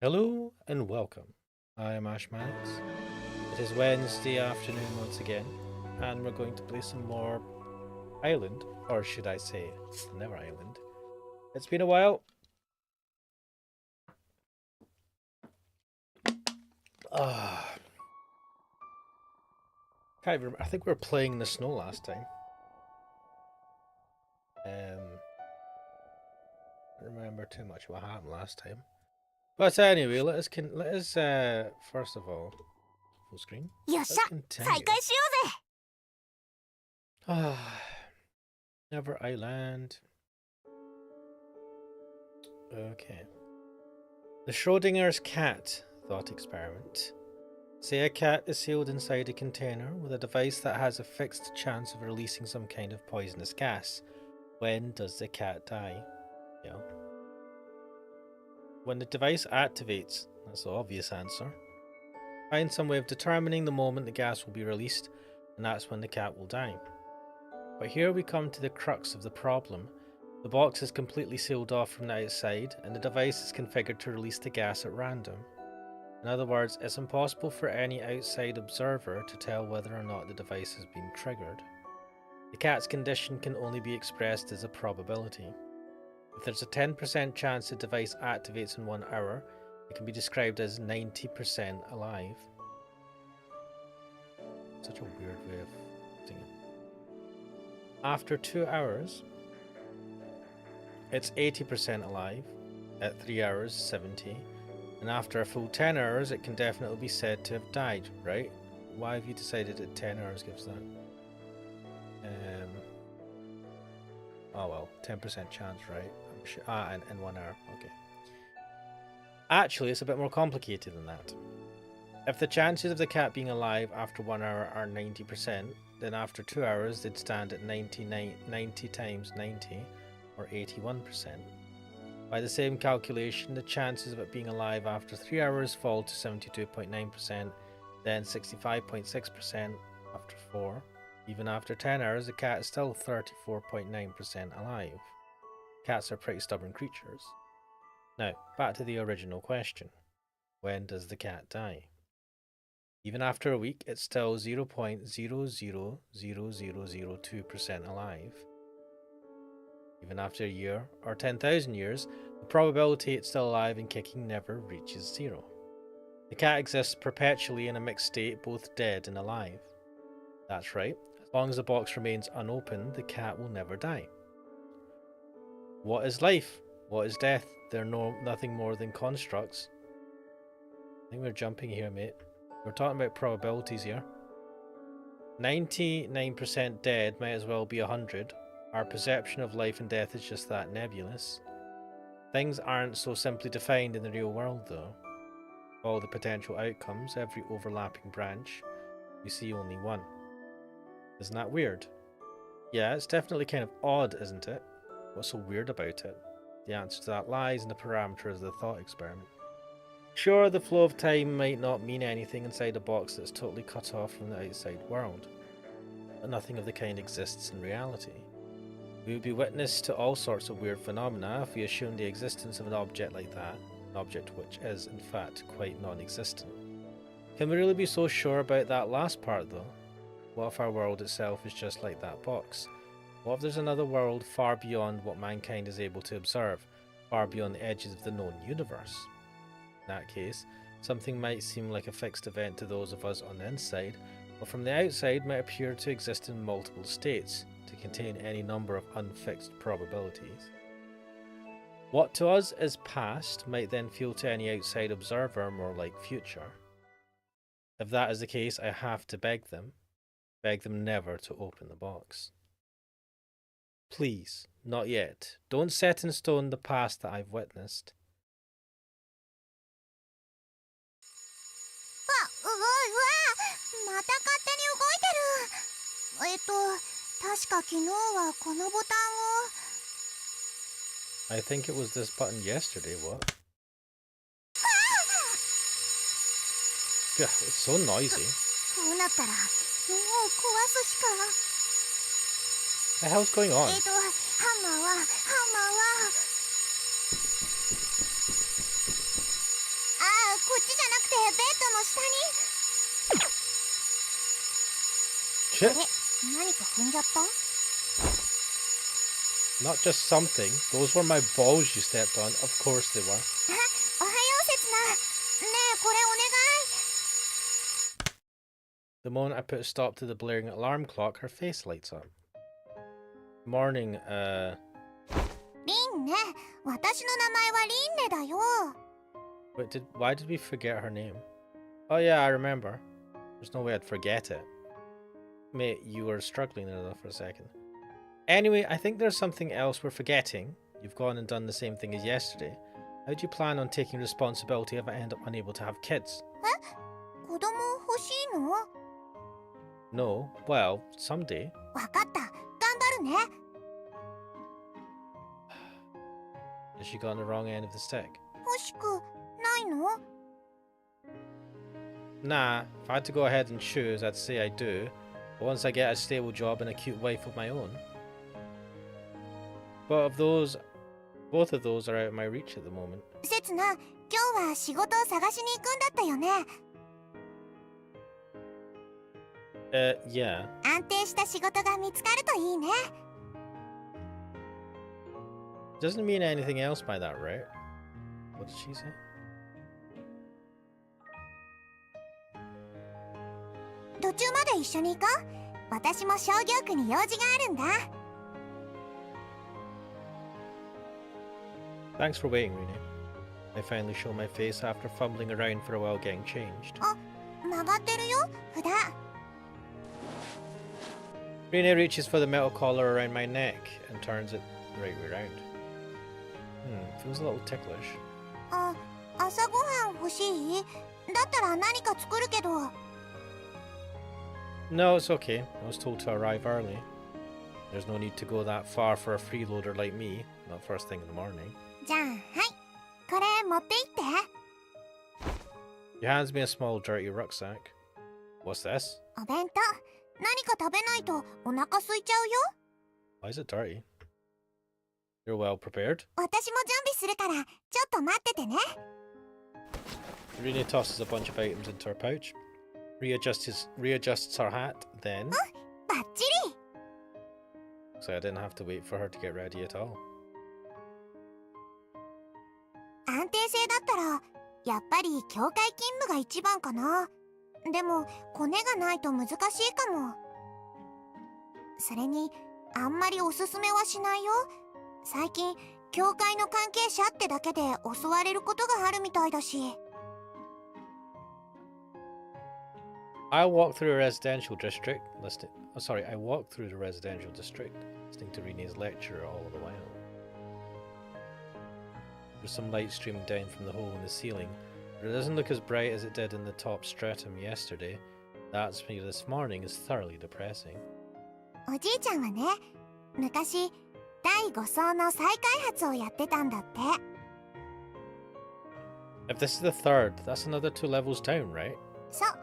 Hello and welcome. I am Ash Maddox. It is Wednesday afternoon once again, and we're going to play some more Island, or should I say, Never Island. It's been a while. Ah, can't remember. I think we were playing in the snow last time. I don't remember too much what happened last time. But anyway, let us first of all, full screen. よっしゃ Let's 再 continue. 開しようぜ Ah, Never Island. Okay. The Schrodinger's cat thought experiment. Say a cat is sealed inside a container with a device that has a fixed chance of releasing some kind of poisonous gas. When does the cat die? Yeah. When the device activates. That's the obvious answer. Find some way of determining the moment the gas will be released, and that's when the cat will die. But here we come to the crux of the problem. The box is completely sealed off from the outside, and the device is configured to release the gas at random. In other words, it's impossible for any outside observer to tell whether or not the device has been triggered. The cat's condition can only be expressed as a probability. If there's a 10% chance the device activates in 1 hour, it can be described as 90% alive. Such a weird way of putting it. After 2 hours, it's 80% alive. At 3 hours, 70. And after a full 10 hours, it can definitely be said to have died, right? Why have you decided that 10 hours gives that? Oh well, 10% chance, right? I'm sure. In 1 hour, okay. Actually, it's a bit more complicated than that. If the chances of the cat being alive after 1 hour are 90%, then after 2 hours they'd stand at 90 times 90, or 81%. By the same calculation, the chances of it being alive after 3 hours fall to 72.9%, then 65.6% after 4. Even after 10 hours, the cat is still 34.9% alive. Cats are pretty stubborn creatures. Now, back to the original question. When does the cat die? Even after a week, it's still 0.000002% alive. Even after a year, or 10,000 years, the probability it's still alive and kicking never reaches 0. The cat exists perpetually in a mixed state, both dead and alive. That's right, as long as the box remains unopened, the cat will never die. What is life? What is death? They're nothing more than constructs. I think we're jumping here, mate. We're talking about probabilities here. 99% dead might as well be 100. Our perception of life and death is just that nebulous. Things aren't so simply defined in the real world, though. All the potential outcomes, every overlapping branch, we see only one. Isn't that weird? Yeah, it's definitely kind of odd, isn't it? What's so weird about it? The answer to that lies in the parameters of the thought experiment. Sure, the flow of time might not mean anything inside a box that's totally cut off from the outside world, but nothing of the kind exists in reality. We would be witness to all sorts of weird phenomena if we assumed the existence of an object like that, an object which is, in fact, quite non-existent. Can we really be so sure about that last part, though? What if our world itself is just like that box? What if there's another world far beyond what mankind is able to observe, far beyond the edges of the known universe? In that case, something might seem like a fixed event to those of us on the inside, but from the outside might appear to exist in multiple states, to contain any number of unfixed probabilities. What to us is past might then feel to any outside observer more like future. If that is the case, I have to beg them never to open the box. Please, not yet. Don't set in stone the past that I've witnessed. また勝手に動いてる確か昨日はこのボタンを I think it was this button yesterday, what? God, it's so noisy. こうなったらもう壊すしか The hell's going on? ハンマーはあこっちじゃなくてベッドの下に。 Shit! あれ、何か踏んじゃった？ Not just something. Those were my balls you stepped on. Of course they were. おはよう、せつな。ねえ、これお願い。 The moment I put a stop to the blaring alarm clock, her face lights up. Morning, リンね。私の名前はリンネだよ。why did we forget her name? Oh yeah, I remember. There's no way I'd forget it. Mate, you were struggling there though for a second. Anyway, I think there's something else we're forgetting. You've gone and done the same thing as yesterday. How do you plan on taking responsibility if I end up unable to have kids? 子供欲しいの？ No, well, someday. わかった。頑張るね。Has she gotten the wrong end of the stick? 欲しくないの？ Nah, if I had to go ahead and choose, I'd say I do. But once I get a stable job and a cute wife of my own. But both of those are out of my reach at the moment. せつな、今日は仕事を探しに行くんだったよね。Yeah. 安定した仕事が見つかるといいね。Doesn't mean anything else by that, right? What did she say? 途中まで一緒に行こう。私も商業区に用事があるんだ。Thanks for waiting, Rene. I finally show my face after fumbling around for a while getting changed. 曲がってるよ、札。Rene reaches for the metal collar around my neck and turns it the right way round. Feels a little ticklish. 朝ごはん欲しい？だったら何か作るけど。No, it's okay. I was told to arrive early. There's no need to go that far for a freeloader like me, not first thing in the morning. じゃあ、はい。これ持って行って。He hands me a small dirty rucksack. What's this? お弁当。何か食べないとお腹空いちゃうよ。Why is it dirty? You're well prepared. 私も準備するから、ちょっと待っててね。Rene tosses a bunch of items into her pouch. Readjusts her hat, then... バッチリ。 So I didn't have to wait for her to get ready at all. 安定性だったら、やっぱり教会勤務が一番かな。でも、コネがないと難しいかも。それに、あんまりおすすめはしないよ。最近、教会の関係者ってだけで襲われることがあるみたいだし。I walk through the residential district, listening to Rene's lecture all the while. There's some light streaming down from the hole in the ceiling, but it doesn't look as bright as it did in the top stratum yesterday. That me this morning is thoroughly depressing. おじいちゃんはね、昔、第5層の再開発をやってたんだって。If this is the third, that's another 2 levels down, right? そう。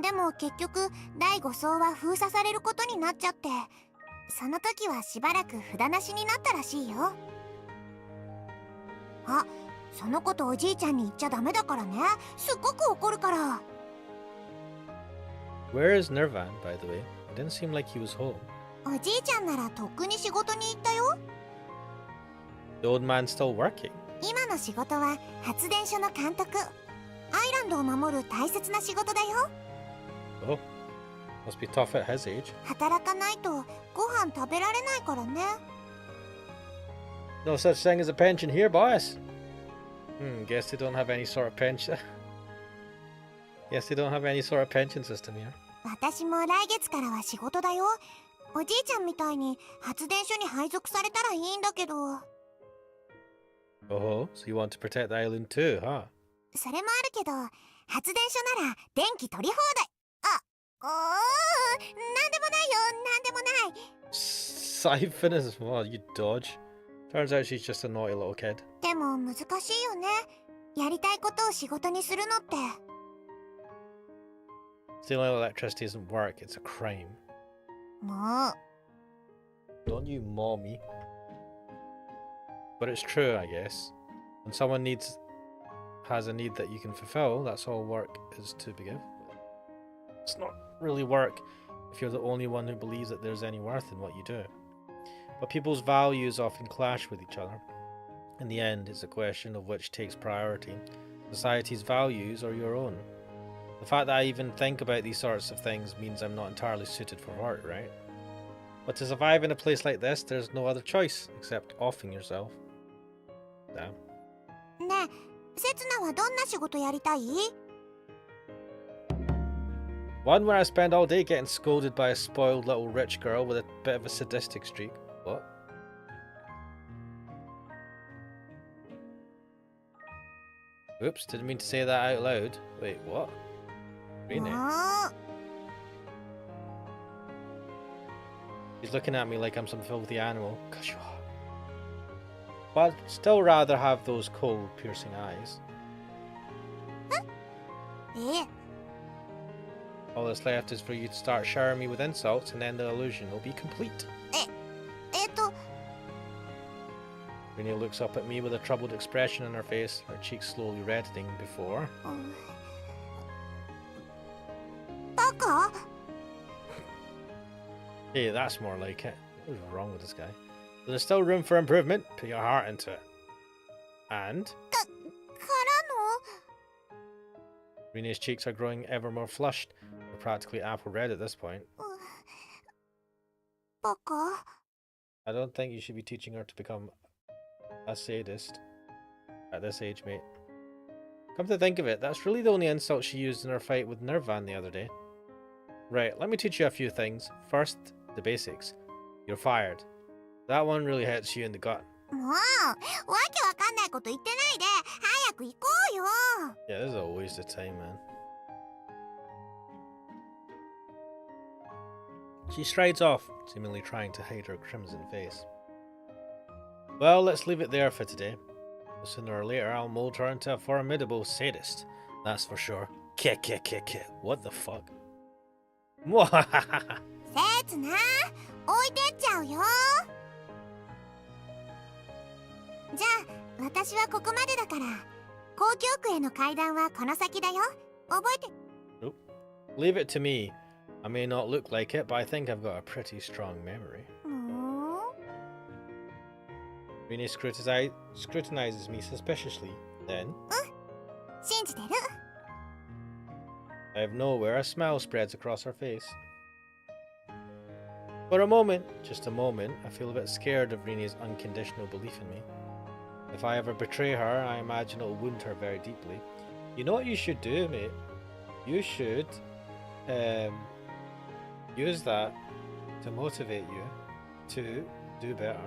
でも結局第5層は封鎖されることになっちゃって、その時はしばらく札なしになったらしいよ。あ、そのことおじいちゃんに言っちゃダメだからね。すっごく怒るから。 Where is Nirvan, by the way? It didn't seem like he was home. おじいちゃんならとっくに仕事に行ったよ。 The old man's still working. 今の仕事は発電所の監督。アイランドを守る大切な仕事だよ。Oh, must be tough at his age. 働かないとご飯食べられないからね。 No such thing as a pension here, boss. Guess they don't have any sort of pension. Guess they don't have any sort of pension system here. 私も来月からは仕事だよ。おじいちゃんみたいに発電所に配属されたらいいんだけど。Oh, so you want to protect the island too, huh? それもあるけど、発電所なら電気取り放題。なんでもないよ、なんでもない。 Siphon as well, you dodge. Turns out she's just a naughty little kid. でも難しいよね。やりたいことを仕事にするのって。 Stealing electricity isn't work, it's a crime. もう。 Don't you maul me. But it's true, I guess. When someone needs has a need that you can fulfill, that's all work is to begin with. It's not really work if you're the only one who believes that there's any worth in what you do. But people's values often clash with each other. In the end, it's a question of which takes priority, society's values or your own. The fact that I even think about these sorts of things means I'm not entirely suited for art, right? But to survive in a place like this, there's no other choice except offing yourself. Damn. ねえ、せつなはどんな仕事やりたい？ One where I spend all day getting scolded by a spoiled little rich girl with a bit of a sadistic streak. What? Oops, didn't mean to say that out loud. Wait, what? Really? He's looking at me like I'm some filthy animal. Gosh, but I'd still rather have those cold, piercing eyes. ええ、 All that's left is for you to start showering me with insults, and then the illusion will be complete. と Rina looks up at me with a troubled expression on her face, her cheeks slowly reddening before. バカ？ Hey, that's more like it. What is wrong with this guy? There's still room for improvement. Put your heart into it. And? からの？ Rina's cheeks are growing ever more flushed. They're practically apple red at this point. バカ？ I don't think you should be teaching her to become a sadist at this age, mate. Come to think of it, that's really the only insult she used in her fight with Nirvan the other day. Right, let me teach you a few things. First, the basics. You're fired. That one really hits you in the gut. もう、わけわかんないこと言ってないで、早く行こうよ。 Yeah, this is a waste of time, man. She strides off, seemingly trying to hide her crimson face. Well, let's leave it there for today. Sooner or later, I'll mold her into a formidable sadist. That's for sure. Kick. What the fuck? せつな、置いてっちゃうよ。じゃあ、私はここまでだから、交響区への階段はこの先だよ。覚えて。Nope. Leave it to me. I may not look like it, but I think I've got a pretty strong memory. もう Rina scrutinizes me suspiciously. Then, 信じてる。 out of nowhere, a smile spreads across her face. For a moment, just a moment, I feel a bit scared of Rina's unconditional belief in me. If I ever betray her, I imagine it'll wound her very deeply. You know what you should do, mate? You should use that to motivate you to do better.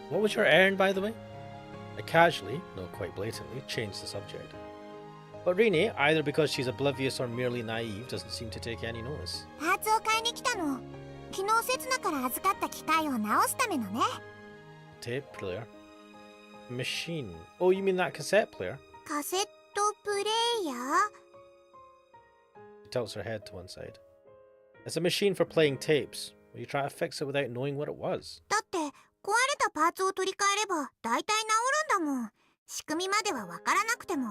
What was your errand, by the way? I casually, not quite blatantly, changed the subject. But Rina, either because she's oblivious or merely naive, doesn't seem to take any notice. パーツを買いに来たの。昨日せつなから預かった機械を直すためのね。 Tape player. Machine. Oh, you mean that cassette player? カセットプレイヤー？ She tilts her head to one side. It's a machine for playing tapes. Will you try to fix it without knowing what it was? だって壊れたパーツを取り替えれば大体治るんだもん。仕組みまではわからなくても。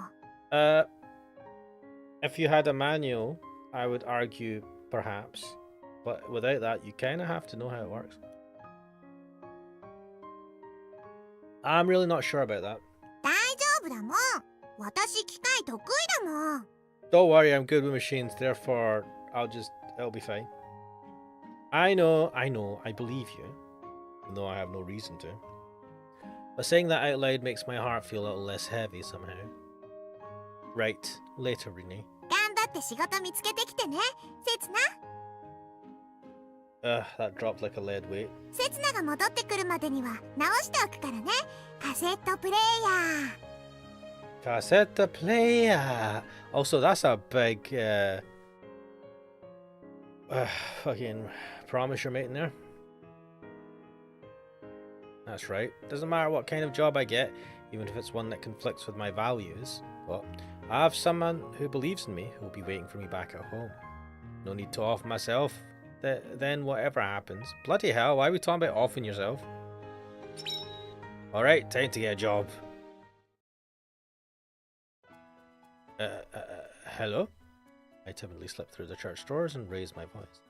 If you had a manual, I would argue perhaps. But without that, you kind of have to know how it works. I'm really not sure about that. 大丈夫だもん。私機械得意だもん。 Don't worry, I'm good with machines, therefore it'll be fine. I know, I believe you, even though I have no reason to. But saying that out loud makes my heart feel a little less heavy somehow. Right, later, Rina. 頑張って仕事見つけてきてね。せつな。 That dropped like a lead weight. せつなが戻ってくるまでには直しておくからね。カセットプレイヤー。 Cassette player! Also, that's a big, fucking promise you're making there. That's right. Doesn't matter what kind of job I get, even if it's one that conflicts with my values. But I have someone who believes in me who will be waiting for me back at home. No need to off myself. Then whatever happens. Bloody hell, why are we talking about offing yourself? Alright, time to get a job. Hello? I timidly slipped through the church doors and raised my voice.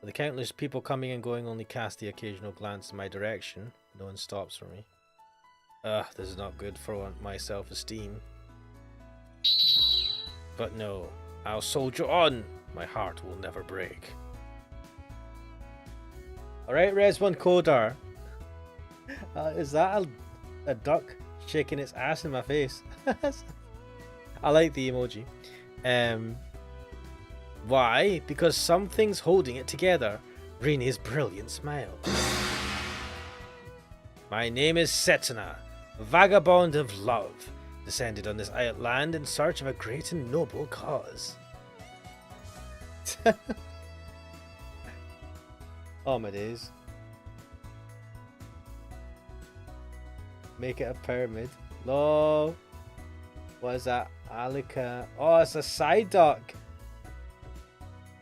The countless people coming and going only cast the occasional glance in my direction. No one stops for me. This is not good for my self-esteem. But no, I'll soldier on. My heart will never break. Alright, Res1 Kodar. Is that a duck shaking its ass in my face? I like the emoji. Why? Because something's holding it together. Rini's brilliant smile. My name is Setna, vagabond of love, descended on this land in search of a great and noble cause. Oh my days. Make it a pyramid. Lol. What is that? Alika. Oh, it's a side duck.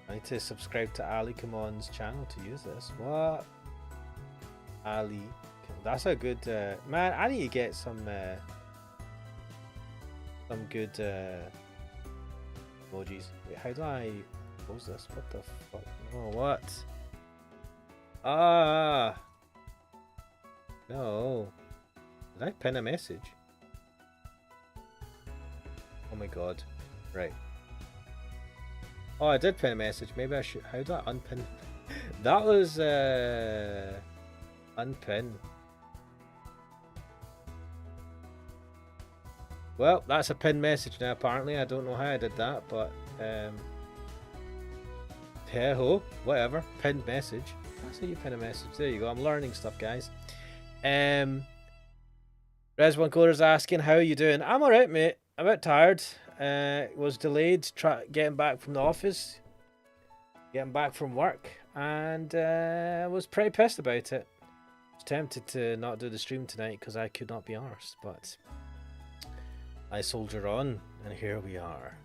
I need to subscribe to Alikamon's channel to use this. What? Ali. That's a good. Man, I need to get some good emojis. Wait, how do I close this? What the fuck? No, what? Ah. No. Did I pin a message? Oh my god. Right. Oh, I did pin a message. Maybe I should. How do I unpin? That was unpin. Well, that's a pinned message now. Apparently, I don't know how I did that, but hey ho, whatever. Pinned message. That's how you pin a message. There you go. I'm learning stuff, guys. Res1 Coder's asking, how are you doing? I'm alright, mate. I'm a bit tired. Was delayed getting back from the office, getting back from work, and was pretty pissed about it. Was tempted to not do the stream tonight because I could not be arsed, but I soldier on, and here we are.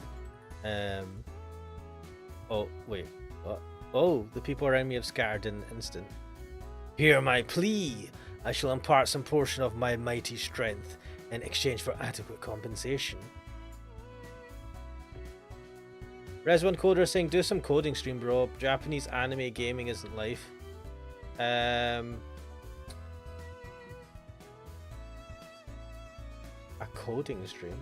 Oh wait, what? Oh, the people around me have scattered in an instant. Hear my plea. I shall impart some portion of my mighty strength in exchange for adequate compensation. Res1 Coder saying, do some coding stream, bro. Japanese anime gaming isn't life. A coding stream?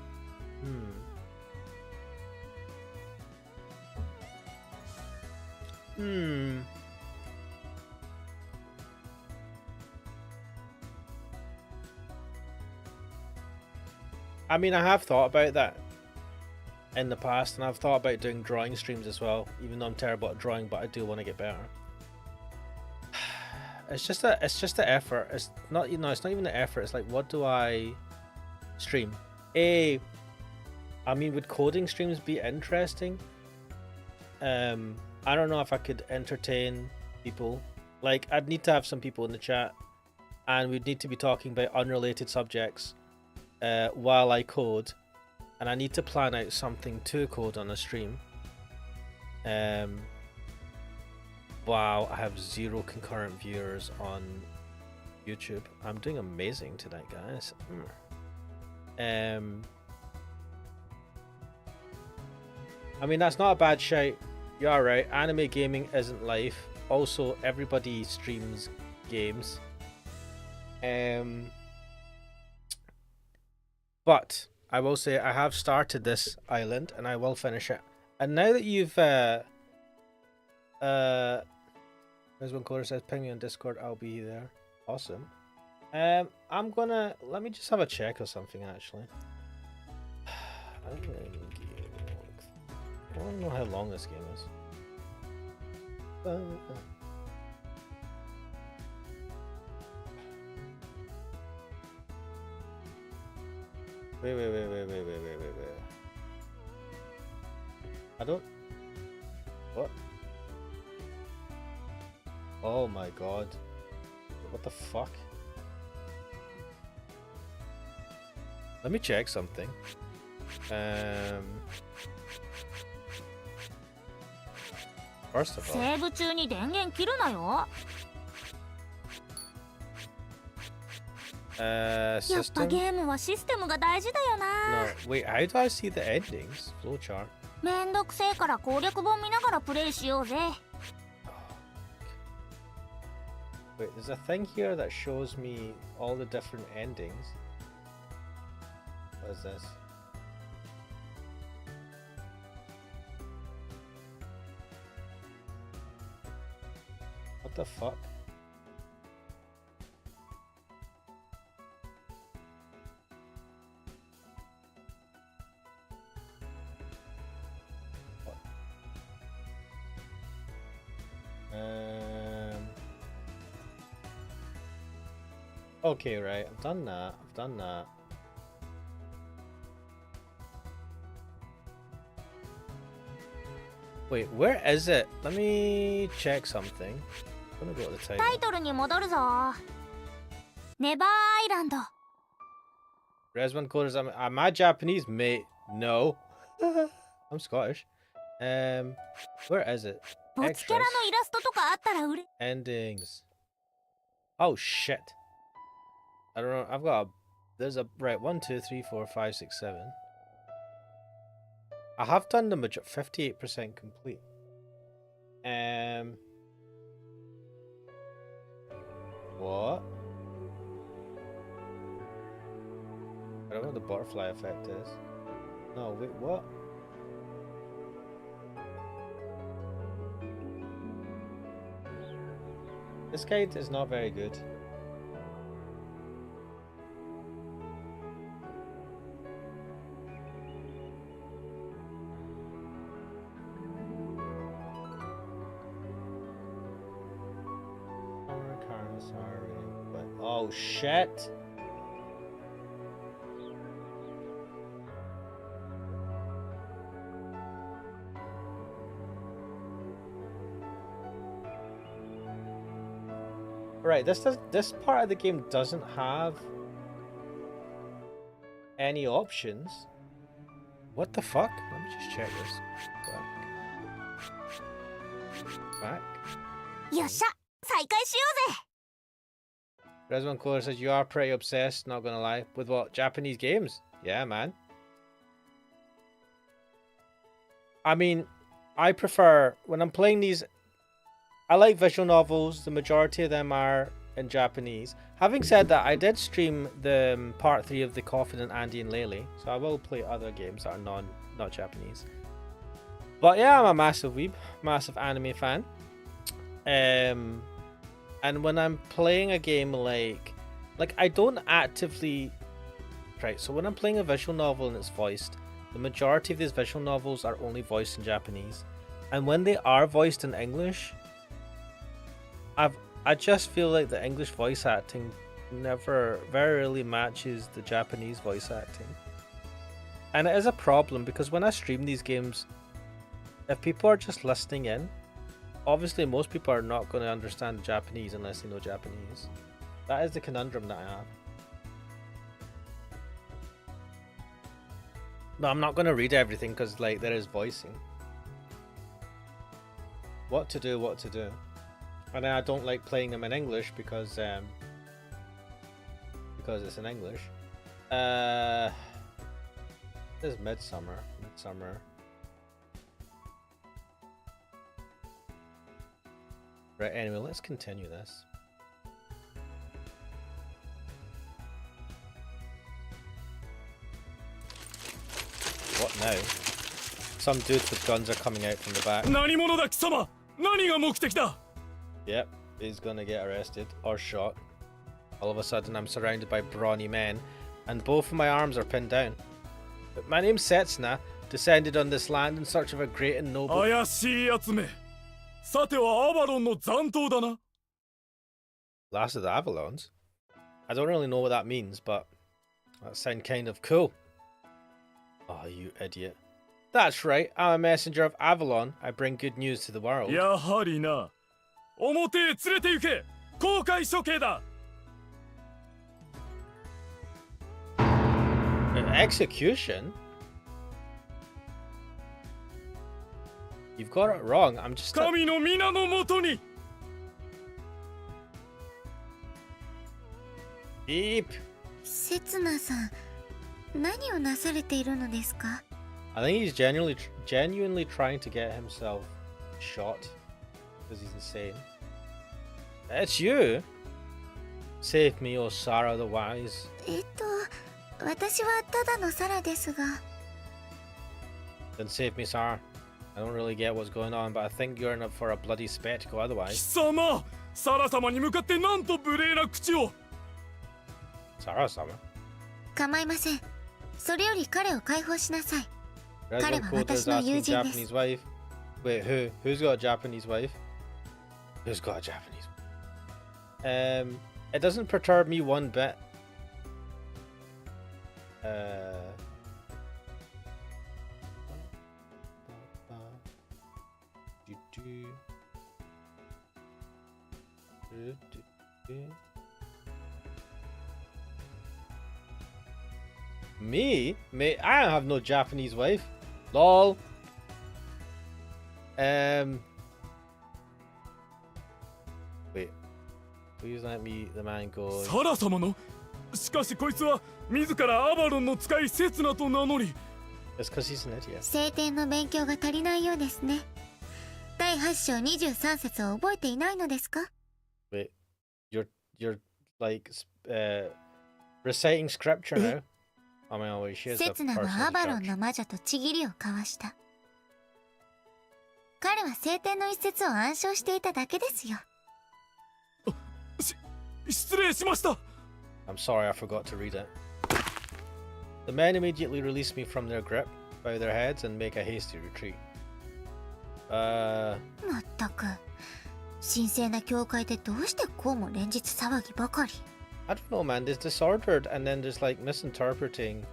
I mean, I have thought about that in the past, and I've thought about doing drawing streams as well, even though I'm terrible at drawing, but I do want to get better. It's just the effort. It's not, you know, it's not even the effort. It's like, what do I stream? I mean, would coding streams be interesting? I don't know if I could entertain people. Like, I'd need to have some people in the chat, and we'd need to be talking about unrelated subjects while I code, and I need to plan out something to code on a stream. Wow, I have 0 concurrent viewers on YouTube. I'm doing amazing tonight, guys. I mean, that's not a bad shout. You're alright. Anime gaming isn't life. Also, everybody streams games. But I will say I have started this island and I will finish it. And now that you've there's one caller says ping me on Discord, I'll be there. Awesome. I'm gonna let me just have a check or something actually. I don't know how long this game is. Wait. I don't. What? Oh my god. What the fuck? Let me check something. First of all. セーブ中に電源切るなよ。やっぱ system? ゲームはシステムが大事だよな。 No, wait, how do I see the endings? Flowchart. めんどくせえから攻略本見ながらプレイしようぜ。 Wait, there's a thing here that shows me all the different endings. What is this? What the fuck? What? Okay, right. I've done that. I've done that. Wait, where is it? Let me check something. I'm gonna go to the title. タイトルに戻るぞ。ネバーアイランド。 Resman Coders, am I Japanese, mate? No. I'm Scottish. Where is it? ボツキャラの Extras. イラストとかあったら売れ。 Endings. Oh shit. I don't know. I've got a. There's a. Right. 1, 2, 3, 4, 5, 6, 7. I have done the major. 58% complete. What? I don't know what the butterfly effect is. No, wait, what? This guide is not very good. Oh shit! Right, this part of the game doesn't have any options. What the fuck? Let me just check this. Back. よっしゃ、再開しようぜ。 Resman Kohler says you are pretty obsessed, not gonna lie. With what? Japanese games? Yeah, man. I mean, I prefer when I'm playing these. I like visual novels. The majority of them are in Japanese. Having said that, I did stream the part 3 of The Confident Andy and Lele, so I will play other games that are not Japanese. But yeah, I'm a massive weeb, massive anime fan. And when I'm playing a game like I don't actively. Right, so when I'm playing a visual novel and it's voiced, the majority of these visual novels are only voiced in Japanese. And when they are voiced in English, I just feel like the English voice acting very rarely matches the Japanese voice acting. And it is a problem because when I stream these games, if people are just listening in, obviously most people are not going to understand Japanese unless they know Japanese. That is the conundrum that I have. No, I'm not going to read everything because like there is voicing. What to do. And then I don't like playing them in English because it's in English. This is Midsummer. Right, anyway, let's continue this. What now? Some dudes with guns are coming out from the back. Yep, he's gonna get arrested or shot. All of a sudden I'm surrounded by brawny men, and both of my arms are pinned down. But my name's Setsuna, descended on this land in search of a great and noble... 怪しいやつめ。さてはアバロンの残党だな。 Last of the Avalons? I don't really know what that means, but that sounds kind of cool. Oh, you idiot. That's right, I'm a messenger of Avalon. I bring good news to the world. やはりな。表へ連れて行け。公開処刑だ。 Execution? You've got it wrong. I'm just... 神の皆のもとに。 Beep. せつなさん、何をなされているのですか？ I think he's genuinely trying to get himself shot because he's insane. It's you. Save me, O Sarah the Wise. 私はただのサラですが。Then save me, Sarah. I don't really get what's going on, but I think you're in for a bloody spectacle 貴 otherwise. 様サラ様に向かってなんと無礼な口を。 Sarah-sama? 構いません。それより彼を解放しなさい。 Resident Kare wa Quota is watashi no asking yujin Japanese wife. Wait, who? Who's got a Japanese wife? Who's got a Japanese wife? It doesn't perturb me one bit. Me? Mate, I don't have no Japanese wife. Lol. Wait. Please let me, the man go. サラ様の。しかしこいつは自らアバロンの使いセツナと名乗り。 It's because he's an idiot. 聖典の勉強が足りないようですね。第8章23節を覚えていないのですか？ Wait. You're like reciting scripture now. I mean, always she is the セツナ person はア in バロン charge. の魔女とちぎりを交わした。彼は聖典の一節を暗唱していただけですよ。失礼しました。 I'm sorry, I forgot to read it. The men immediately release me from their grip, bow their heads, and make a hasty retreat. まったく、神聖な教会でどうしてこうも連日騒ぎばかり。 I don't know, man. There's disordered and then there's like misinterpreting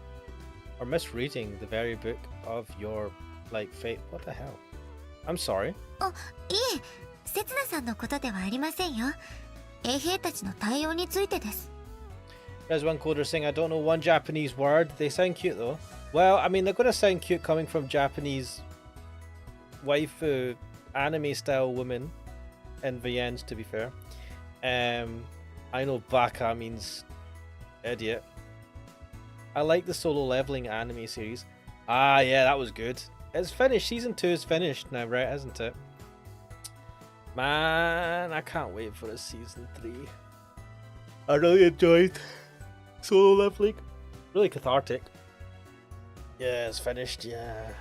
or misreading the very book of your like faith. What the hell? I'm sorry. いえ、セツナさんのことではありませんよ。衛兵たちの対応についてです。 There's one coder saying, I don't know one Japanese word. They sound cute though. Well, I mean, they're going to sound cute coming from Japanese waifu anime style women in Viennes, to be fair. I know Baka means idiot. I like the solo leveling anime series. Ah, yeah, that was good. It's finished. Season 2 is finished now, right? Isn't it? Man, I can't wait for a season 3. I really enjoyed solo leveling. Really cathartic. Yeah, it's finished, yeah.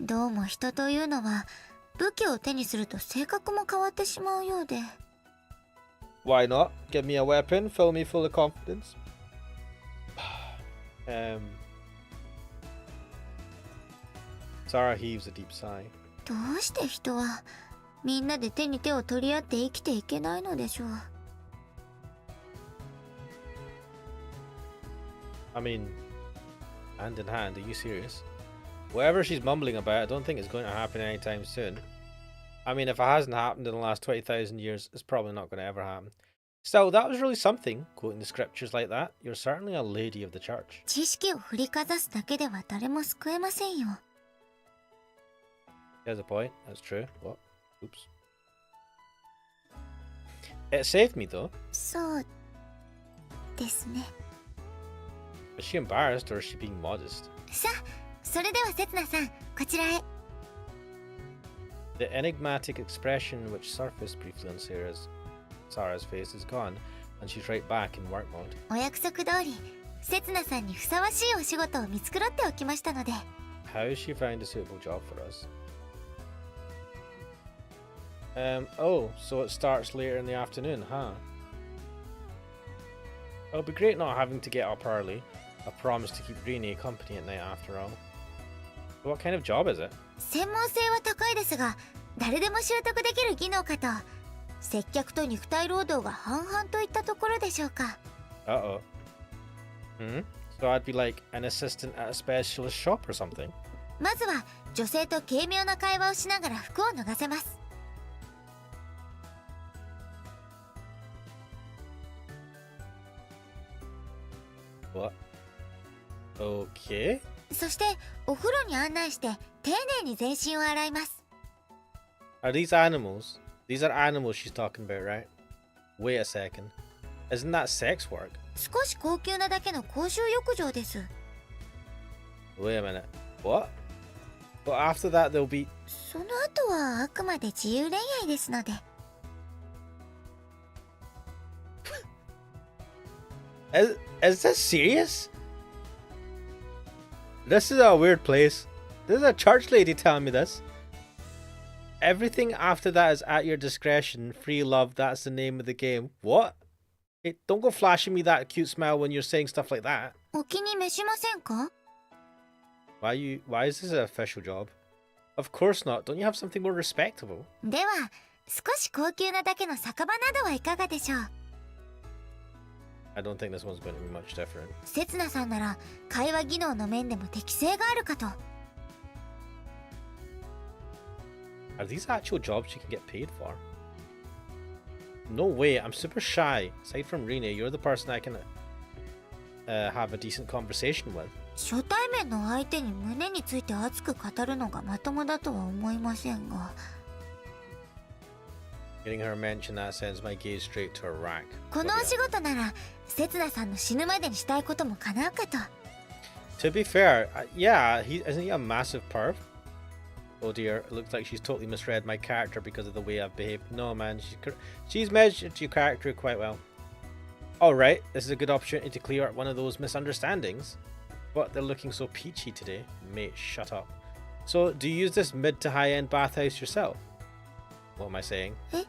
どうも人というのは武器を手にすると性格も変わってしまうようで。 Why not? Give me a weapon, fill me full of confidence. Sarah heaves a deep sigh. どうして人はみんなで手に手を取り合って生きていけないのでしょう。 I mean, hand in hand, are you serious? Whatever she's mumbling about, I don't think it's going to happen anytime soon. I mean, if it hasn't happened in the last 20,000 years, it's probably not going to ever happen. Still, that was really something, quoting the scriptures like that. You're certainly a lady of the church. 知識を振りかざすだけでは誰も救えませんよ。 There's a point, that's true. What? Oops. It saved me though. そうですね。 Is she embarrassed or is she being modest? さあ、それではセツナさん、こちらへ。 The enigmatic expression which surfaced briefly on Sarah's face is gone, and she's right back in work mode. お約束通り、セツナさんにふさわしいお仕事を見繕っておきましたので。 How has she found a suitable job for us? Oh, so it starts later in the afternoon, huh? It'll be great not having to get up early. I promise to keep Rini company at night after all. What kind of job is it? 専門性は高いですが、誰でも習得できる技能かと。接客と肉体労働が半々といったところでしょうか。 Uh-oh. So I'd be like an assistant at a specialist shop or something? まずは女性と軽妙な会話をしながら服を脱がせます。 What? Okay. そしてお風呂に案内して丁寧に全身を洗います。 Are these animals? These are animals she's talking about, right? Wait a second. Isn't that sex work? 少し高級なだけの公衆浴場です。 Wait a minute. What? But after that, there'll be. その後はあくまで自由恋愛ですので。Is this serious? This is a weird place. This is a church lady telling me this. Everything after that is at your discretion. Free love, that's the name of the game. What? Hey, don't go flashing me that cute smile when you're saying stuff like that. お気に召しませんか？ Why is this an official job? Of course not. Don't you have something more respectable? では、少し高級なだけの酒場などはいかがでしょう？ I don't think this one's going to be much different. せつなさんなら会話技能の面でも適性があるかと。 Are these actual jobs you can get paid for? No way, I'm super shy. Aside from Rene, you're the person I can have a decent conversation with. 初対面の相手に胸について熱く語るのがまともだとは思いませんが。 Getting her mention that sends my gaze straight to a rack. このお仕事なら、せつなさんの死ぬまでにしたいことも叶うかと。 To be fair, yeah, isn't he a massive perv? Oh dear, it looks like she's totally misread my character because of the way I've behaved. No man, she's measured your character quite well. Alright, this is a good opportunity to clear up one of those misunderstandings. But they're looking so peachy today. Mate, shut up. So, do you use this mid to high end bathhouse yourself? What am I saying? Eh?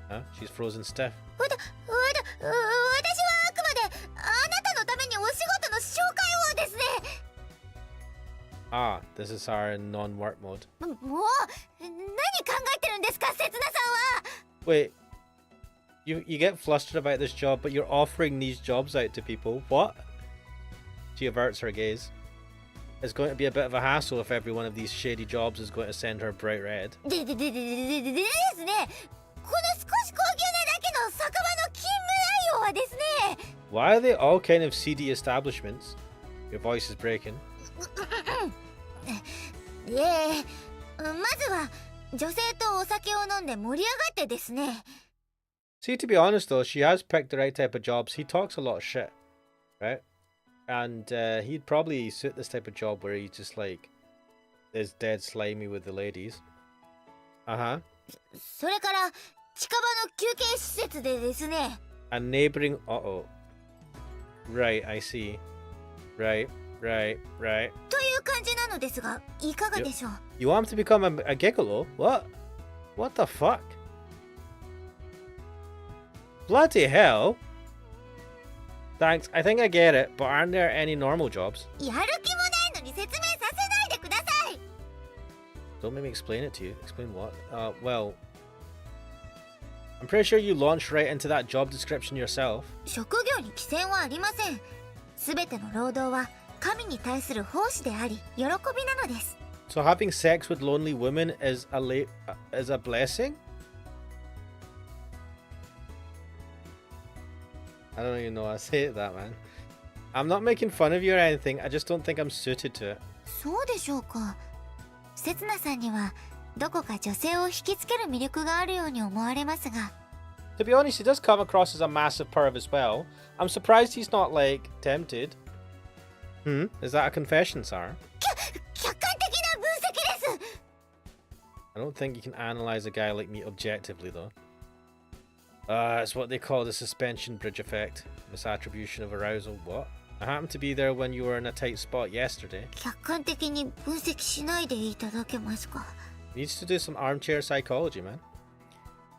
Huh? She's frozen stiff. 私はあくまであなたのためにお仕事の紹介をですね。 Ah, this is our non-work mode. もう何考えてるんですか、せつなさんは。 Wait, you get flustered about this job, but you're offering these jobs out to people. What? She averts her gaze. It's going to be a bit of a hassle if every one of these shady jobs is going to send her bright red. ですね、この少し高級なだけの酒場の勤務内容はですね。 Why are they all kind of seedy establishments? Your voice is breaking. まずは女性とお酒を飲んで盛り上がってですね。 See, to be honest though, she has picked the right type of jobs. He talks a lot of shit, right? And he'd probably suit this type of job where he just like is dead slimy with the ladies. Uh-huh. それから近場の休憩施設でですね。 A neighboring... Uh-oh. Right, I see. Right. という感じなのですが、いかがでしょう。 You want him to become a gigolo? What? What the fuck? Bloody hell. Thanks, I think I get it, but aren't there any normal jobs? やる気もないのに説明させないでください。 Don't make me explain it to you. Explain what? Well... I'm pretty sure you launched right into that job description yourself. 職業に規制はありません。すべての労働は神に対する奉仕であり、喜びなのです。 So having sex with lonely women is a blessing? I don't even know how to say it that, man. I'm not making fun of you or anything, I just don't think I'm suited to it. そうでしょうか。せつなさんにはどこか女性を引きつける魅力があるように思われますが。 To be honest, he does come across as a massive perv as well. I'm surprised he's not, like, tempted. Is that a confession, Sarah? 客観的な分析です。 I don't think you can analyze a guy like me objectively, though. It's what they call the suspension bridge effect. Misattribution of arousal. What? I happened to be there when you were in a tight spot yesterday. 客観的に分析しないでいただけますか。 Needs to do some armchair psychology, man.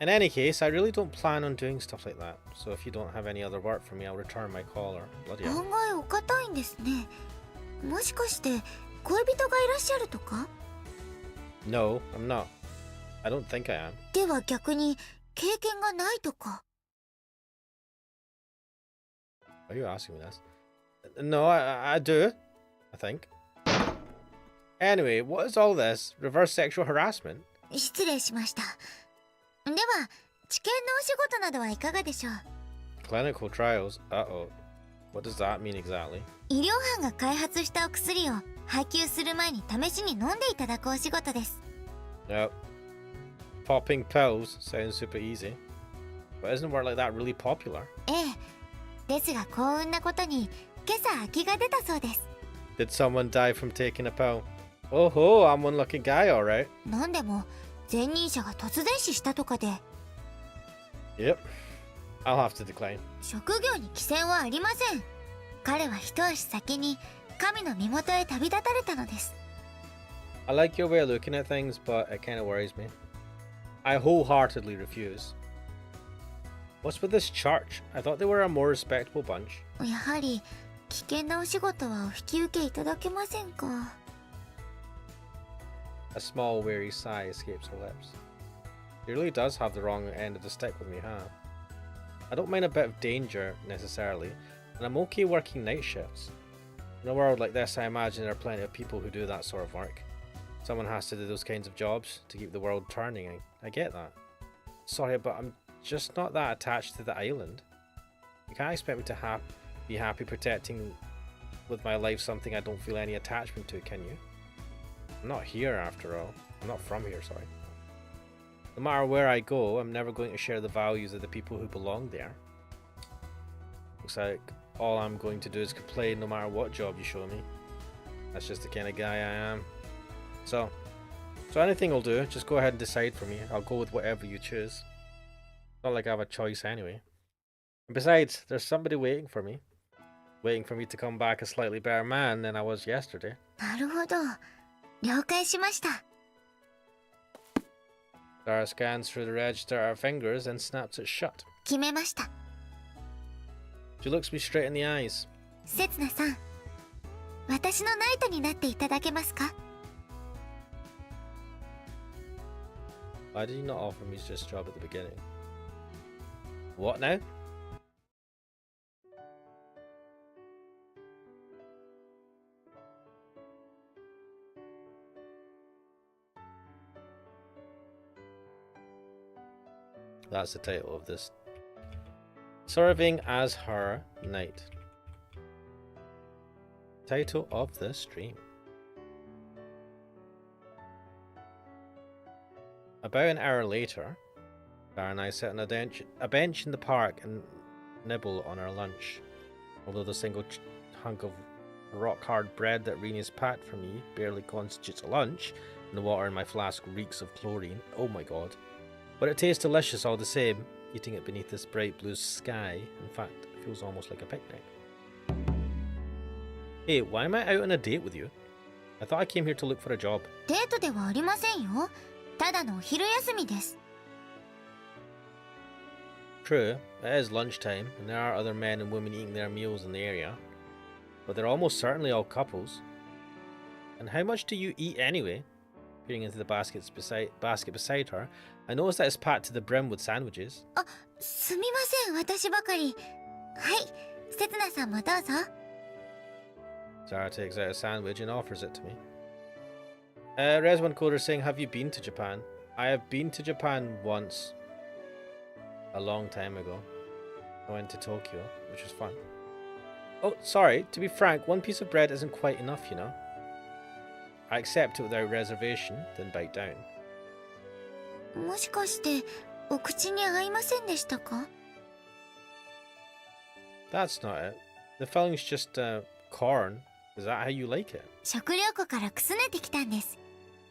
In any case, I really don't plan on doing stuff like that. So if you don't have any other work for me, I'll return my call or bloody hell. 案外お堅いんですね。もしかして恋人がいらっしゃるとか？ No, I'm not. I don't think I am. では逆に経験がないとか？ Are you asking me this? No, I do. I think. Anyway, what is all this? Reverse sexual harassment? 失礼しました。では治験のお仕事などはいかがでしょう？ Clinical trials? Uh-oh. What does that mean exactly? 医療班が開発したお薬を配給する前に試しに飲んでいただくお仕事です。 Yep. Popping pills sounds super easy. But isn't work like that really popular? ええ。ですが幸運なことに今朝空きが出たそうです。 Did someone die from taking a pill? Oh ho, I'm one lucky guy, alright. なんでも前任者が突然死したとかで。 Yep. I'll have to decline. 職業に規制はありません。彼は一足先に神の身元へ旅立たれたのです。 I like your way of looking at things, but it kind of worries me. I wholeheartedly refuse. What's with this church? I thought they were a more respectable bunch. やはり危険なお仕事はお引き受けいただけませんか。 A small weary sigh escapes her lips. He really does have the wrong end of the stick with me, huh? I don't mind a bit of danger, necessarily, and I'm okay working night shifts. In a world like this, I imagine there are plenty of people who do that sort of work. Someone has to do those kinds of jobs to keep the world turning. I get that. Sorry, but I'm just not that attached to the island. You can't expect me to be happy protecting with my life something I don't feel any attachment to, can you? I'm not here after all. I'm not from here, sorry. No matter where I go, I'm never going to share the values of the people who belong there. Looks like all I'm going to do is complain no matter what job you show me. That's just the kind of guy I am. So anything will do. Just go ahead and decide for me. I'll go with whatever you choose. Not like I have a choice anyway. And besides, there's somebody waiting for me. Waiting for me to come back a slightly better man than I was yesterday. なるほど。了解しました。 Dara scans through the register of her fingers and snaps it shut. 決めました。 She looks me straight in the eyes. せつなさん、私のナイトになっていただけますか？ Why did he not offer me this job at the beginning? What now? That's the title of this. Serving as her knight. Title of the stream. About an hour later, Dara and I sit on a bench in the park and nibble on our lunch. Although the single hunk of rock-hard bread that Reni's packed for me barely constitutes a lunch, and the water in my flask reeks of chlorine. Oh my god. But it tastes delicious all the same, eating it beneath this bright blue sky. In fact, it feels almost like a picnic. Hey, why am I out on a date with you? I thought I came here to look for a job. デートではありませんよ。ただのお昼休みです。 True, it is lunchtime, and there are other men and women eating their meals in the area. But they're almost certainly all couples. And how much do you eat anyway? Peering into the basket beside her, I noticed that it's packed to the brim with sandwiches. あ、すみません、私ばかり。はい、せつなさんもどうぞ。 Zara takes out a sandwich and offers it to me. Reswan Coder saying, have you been to Japan? I have been to Japan once. A long time ago. I went to Tokyo, which was fun. Oh, sorry, to be frank, one piece of bread isn't quite enough, you know. I accept it without reservation, then bite down. もしかしてお口に合いませんでしたか？ That's not it. The filling's just corn. Is that how you like it? 食料庫からくすねてきたんです。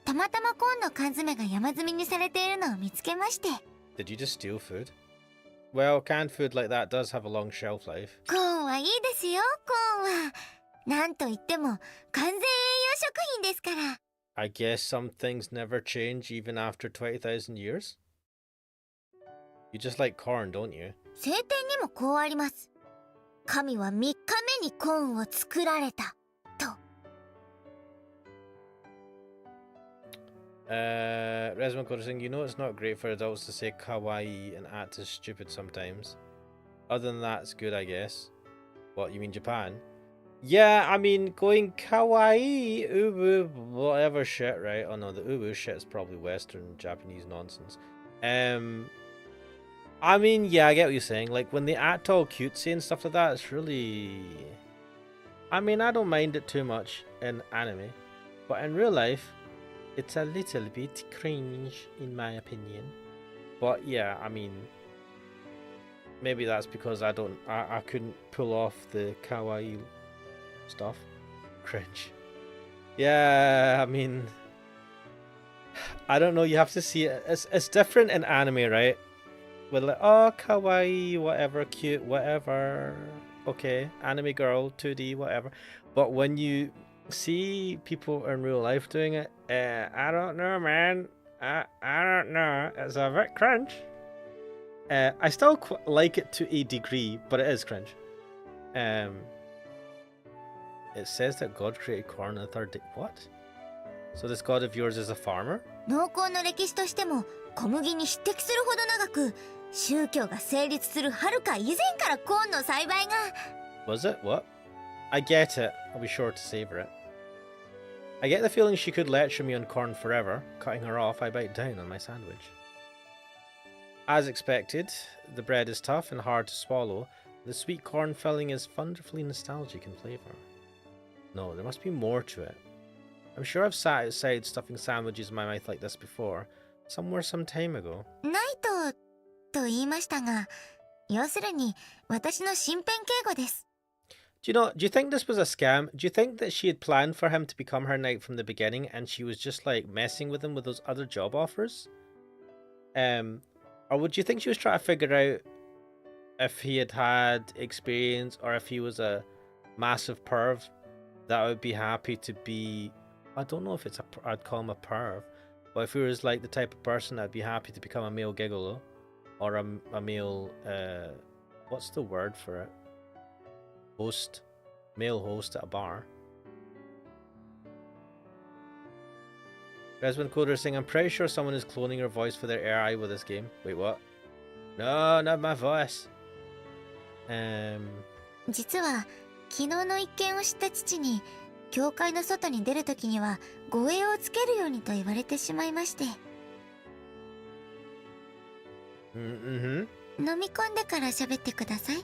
たまたまコーンの缶詰が山積みにされているのを見つけまして。 Did you just steal food? Well, canned food like that does have a long shelf life. コーンはいいですよ、コーンは。なんといっても完全栄養食品ですから。 I guess some things never change even after 20,000 years? You just like corn, don't you? 聖典にもこうあります。神は3日目にコーンを作られたと。Resman Coder saying, you know it's not great for adults to say kawaii and act as stupid sometimes. Other than that, it's good, I guess. What, you mean Japan? Yeah, I mean, going kawaii, uwu, whatever shit, right? Oh no, the uwu shit is probably Western Japanese nonsense. I mean, yeah, I get what you're saying. Like, when they act all cutesy and stuff like that, it's really... I mean, I don't mind it too much in anime. But in real life, it's a little bit cringe, in my opinion. But yeah, I mean, maybe that's because I couldn't pull off the kawaii stuff. Cringe. Yeah, I mean, I don't know. You have to see it. It's different in anime, right? With like, oh, kawaii, whatever, cute, whatever. Okay, anime girl, 2D, whatever. But when you see people in real life doing it, I don't know, man. I don't know. It's a bit cringe. I still like it to a degree, but it is cringe. It says that God created corn on the third day. What? So this god of yours is a farmer? 農耕の歴史としても小麦に匹敵するほど長く、宗教が成立するはるか以前からコーンの栽培が。Was it? What? I get it. I'll be sure to savor it. I get the feeling she could lecture me on corn forever. Cutting her off, I bite down on my sandwich. As expected, the bread is tough and hard to swallow. The sweet corn filling is wonderfully nostalgic in flavour. No, there must be more to it. I'm sure I've sat outside stuffing sandwiches in my mouth like this before, somewhere some time ago. ナイトと言いましたが、要するに私の身辺警護です。Do you think this was a scam? Do you think that she had planned for him to become her knight from the beginning and she was just like messing with him with those other job offers? Or would you think she was trying to figure out if he had experience or if he was a massive perv that would be happy to be, I don't know if I'd call him a perv, but if he was like the type of person that'd be happy to become a male gigolo or a male, what's the word for it? Male host at a bar. Resman Coder saying, I'm pretty sure someone is cloning her voice for their AI with this game. Wait, what? No, not my voice. 実は昨日の一件を知った父に、教会の外に出るときには護衛をつけるようにと言われてしまいまして。飲み込んでから喋ってください。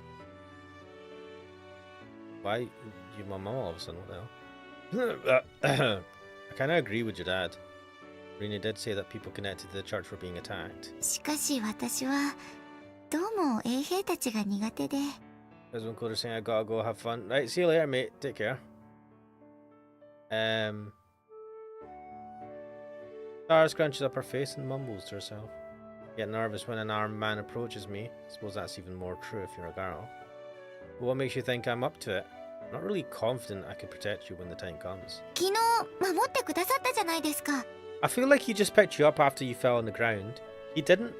Why? You my mom all of a sudden, what the hell? I kind of agree with your dad. Rina did say that people connected to the church were being attacked. しかし私はどうも衛兵たちが苦手で。There's one coder saying I gotta go have fun. Right, see you later, mate. Take care. Sarah scrunches up her face and mumbles to herself. Get nervous when an armed man approaches me. Suppose that's even more true if you're a girl. But what makes you think I'm up to it? I'm not really confident I can protect you when the time comes. 昨日守ってくださったじゃないですか。I feel like he just picked you up after you fell on the ground. He didn't.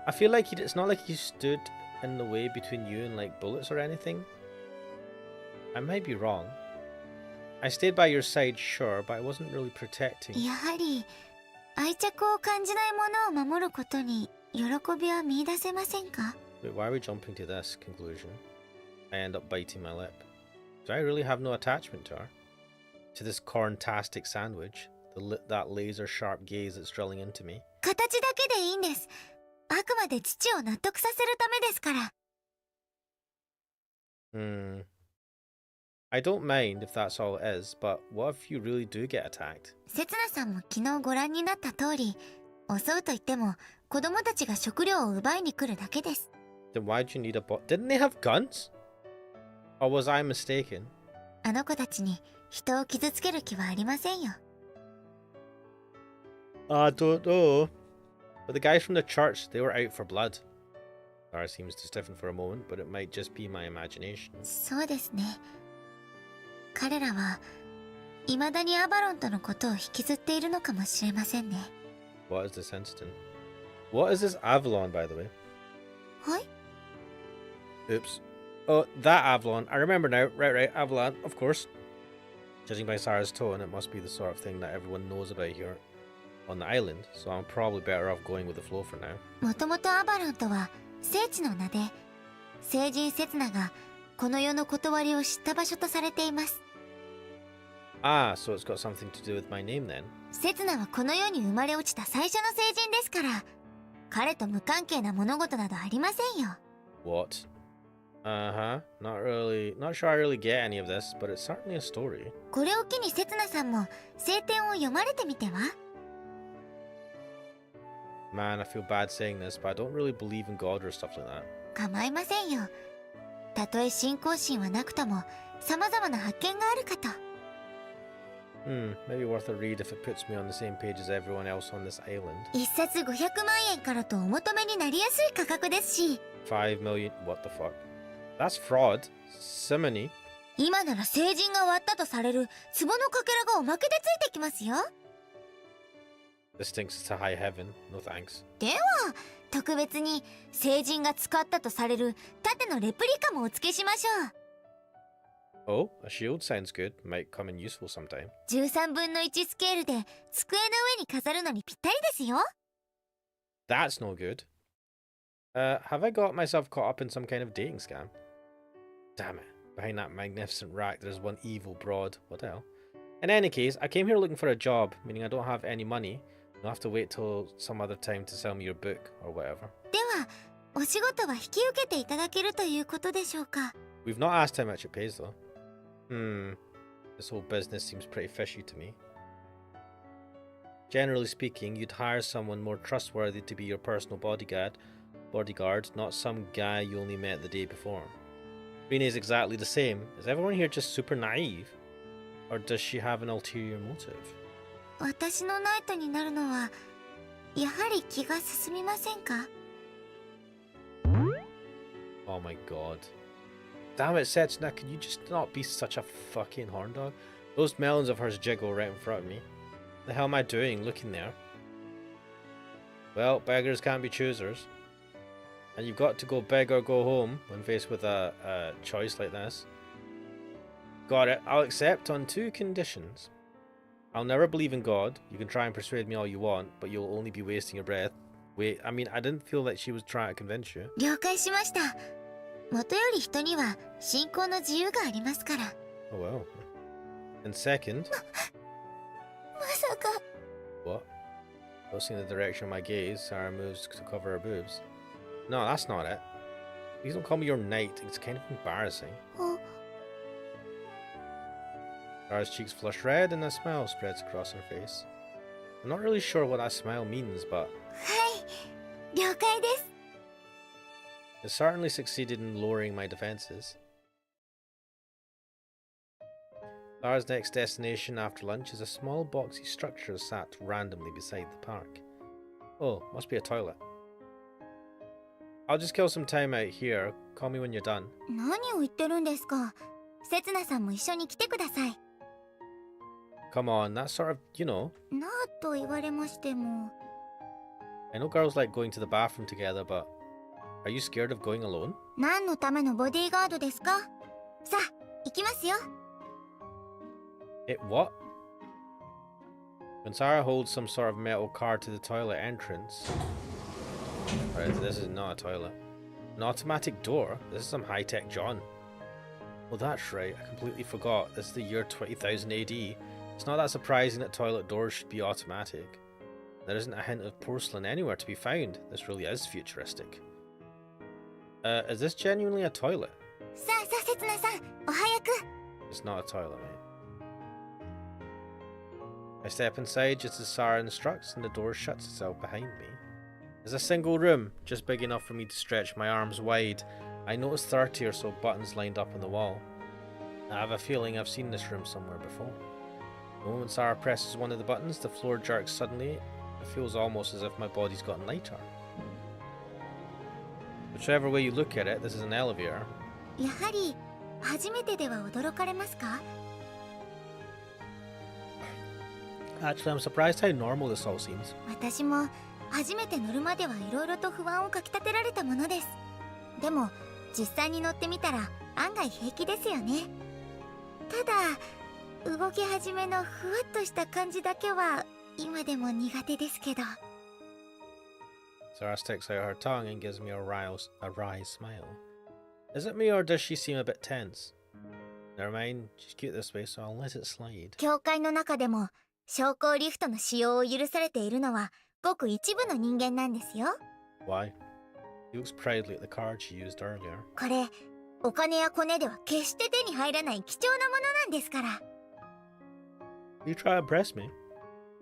I feel like it's not like he stood in the way between you and like bullets or anything. I might be wrong. I stayed by your side, sure, but I wasn't really protecting. やはり愛着を感じないものを守ることに喜びは見出せませんか？ Wait, why are we jumping to this conclusion? I end up biting my lip. Do I really have no attachment to her? To this corntastic sandwich? That laser-sharp gaze that's drilling into me? 形だけでいいんです。あくまで父を納得させるためですから。I don't mind if that's all it is, but what if you really do get attacked? せつなさんも昨日ご覧になった通り、襲うと言っても子供たちが食料を奪いに来るだけです。Then why'd you need a bot? Didn't they have guns? Or was I mistaken? あの子たちに人を傷つける気はありませんよ。I don't know. But the guys from the church, they were out for blood. Sarah seems to stiffen for a moment, but it might just be my imagination. そうですね。彼らは未だにアバロンとのことを引きずっているのかもしれませんね。What is this incident? What is this Avalon, by the way? はい？ Oops. Oh, that Avalon. I remember now. Right, Avalon, of course. Judging by Sarah's tone, it must be the sort of thing that everyone knows about here on the island, so I'm probably better off going with the flow for now. もともとアバロンとは聖地の名で、聖人セツナがこの世の断りを知った場所とされています。Ah, so it's got something to do with my name then. セツナはこの世に生まれ落ちた最初の聖人ですから、彼と無関係な物事などありませんよ。What? Uh-huh. Not sure I really get any of this, but it's certainly a story. これを機にセツナさんも聖典を読まれてみては？ Man, I feel bad saying this, but I don't really believe in God or stuff like that. 構いませんよ。たとえ信仰心はなくとも様々な発見があるかと。Maybe worth a read if it puts me on the same page as everyone else on this island. 一冊500万円からとお求めになりやすい価格ですし、5 million? What the fuck? That's fraud. Simony. 今なら聖人が割ったとされる壺のかけらがおまけでついてきますよ。This thinks it's a high heaven. No thanks. では特別に聖人が使ったとされる盾のレプリカもお付けしましょう。Oh, a shield sounds good. Might come in useful sometime. 13分の1スケールで机の上に飾るのにぴったりですよ。That's no good. Have I got myself caught up in some kind of dating scam? Damn it. Behind that magnificent rack, there's one evil broad. What the hell? In any case, I came here looking for a job, meaning I don't have any money. You'll have to wait till some other time to sell me your book or whatever. ではお仕事は引き受けていただけるということでしょうか。 We've not asked how much it pays though. This whole business seems pretty fishy to me. Generally speaking, you'd hire someone more trustworthy to be your personal bodyguard, not some guy you only met the day before. Renee's exactly the same. Is everyone here just super naive? Or does she have an ulterior motive? 私のナイトになるのはやはり気が進みませんか？ Oh my god. Damn it, Setsuna, can you just not be such a fucking horn dog? Those melons of hers jiggle right in front of me. The hell am I doing looking there? Well, beggars can't be choosers. And you've got to go big or go home when faced with a choice like this. Got it. I'll accept on 2 conditions. I'll never believe in God. You can try and persuade me all you want, but you'll only be wasting your breath. Wait, I mean, I didn't feel like she was trying to convince you. 了解しました。もとより人には信仰の自由がありますから。Oh well. And second... まさか。 What? Noticing the direction of my gaze, Sarah moves to cover her boobs. No, that's not it. Please don't call me your knight. It's kind of embarrassing. Sarah's cheeks flush red and a smile spreads across her face. I'm not really sure what that smile means, but... はい、了解です。 It certainly succeeded in lowering my defenses. Lara's next destination after lunch is a small boxy structure sat randomly beside the park. Oh, must be a toilet. I'll just kill some time out here. Call me when you're done. 何を言ってるんですか。せつなさんも一緒に来てください。Come on, that's sort of, you know. なあと言われましても。I know girls like going to the bathroom together, but are you scared of going alone? 何のためのボディーガードですか。さあ、行きますよ。What? When Sarah holds some sort of metal card to the toilet entrance... Right, this is not a toilet. An automatic door? This is some high-tech John. Well, that's right, I completely forgot. This is the year 20,000 AD. It's not that surprising that toilet doors should be automatic. There isn't a hint of porcelain anywhere to be found. This really is futuristic. Is this genuinely a toilet? さあさあ、せつなさん、お早く。 It's not a toilet, mate. I step inside just as Sarah instructs and the door shuts itself behind me. There's a single room, just big enough for me to stretch my arms wide. I notice 30 or so buttons lined up on the wall. I have a feeling I've seen this room somewhere before. The moment Sarah presses one of the buttons, the floor jerks suddenly. It feels almost as if my body's gotten lighter. Whichever way you look at it, this is an elevator. やはり初めてでは驚かれますか。 Actually, I'm surprised how normal this all seems. 私も初めて乗るまではいろいろと不安をかきたてられたものです。でも実際に乗ってみたら案外平気ですよね。ただ動き始めのふわっとした感じだけは今でも苦手ですけど。 Sarah sticks out her tongue and gives me a wry smile. Is it me or does she seem a bit tense? Never mind, she's cute this way, so I'll let it slide. 教会の中でも昇降リフトの使用を許されているのはごく一部の人間なんですよ。 Why? He looks proudly at the card she used earlier. これお金やコネでは決して手に入らない貴重なものなんですから。 You try to impress me?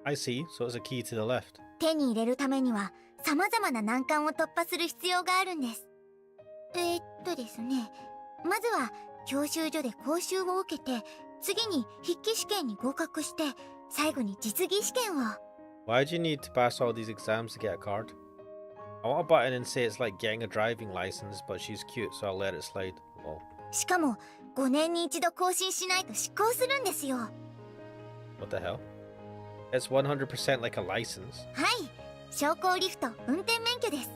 I see, so it's a key to the lift. 手に入れるためには様々な難関を突破する必要があるんです。ですね、まずは教習所で講習を受けて、次に筆記試験に合格して、最後に実技試験を。 Why do you need to pass all these exams to get a card? I want to butt in and say it's like getting a driving license, but she's cute, so I'll let it slide. Lol. しかも5年に一度更新しないと失効するんですよ。 What the hell? It's 100% like a license. はい、昇降リフト運転免許です。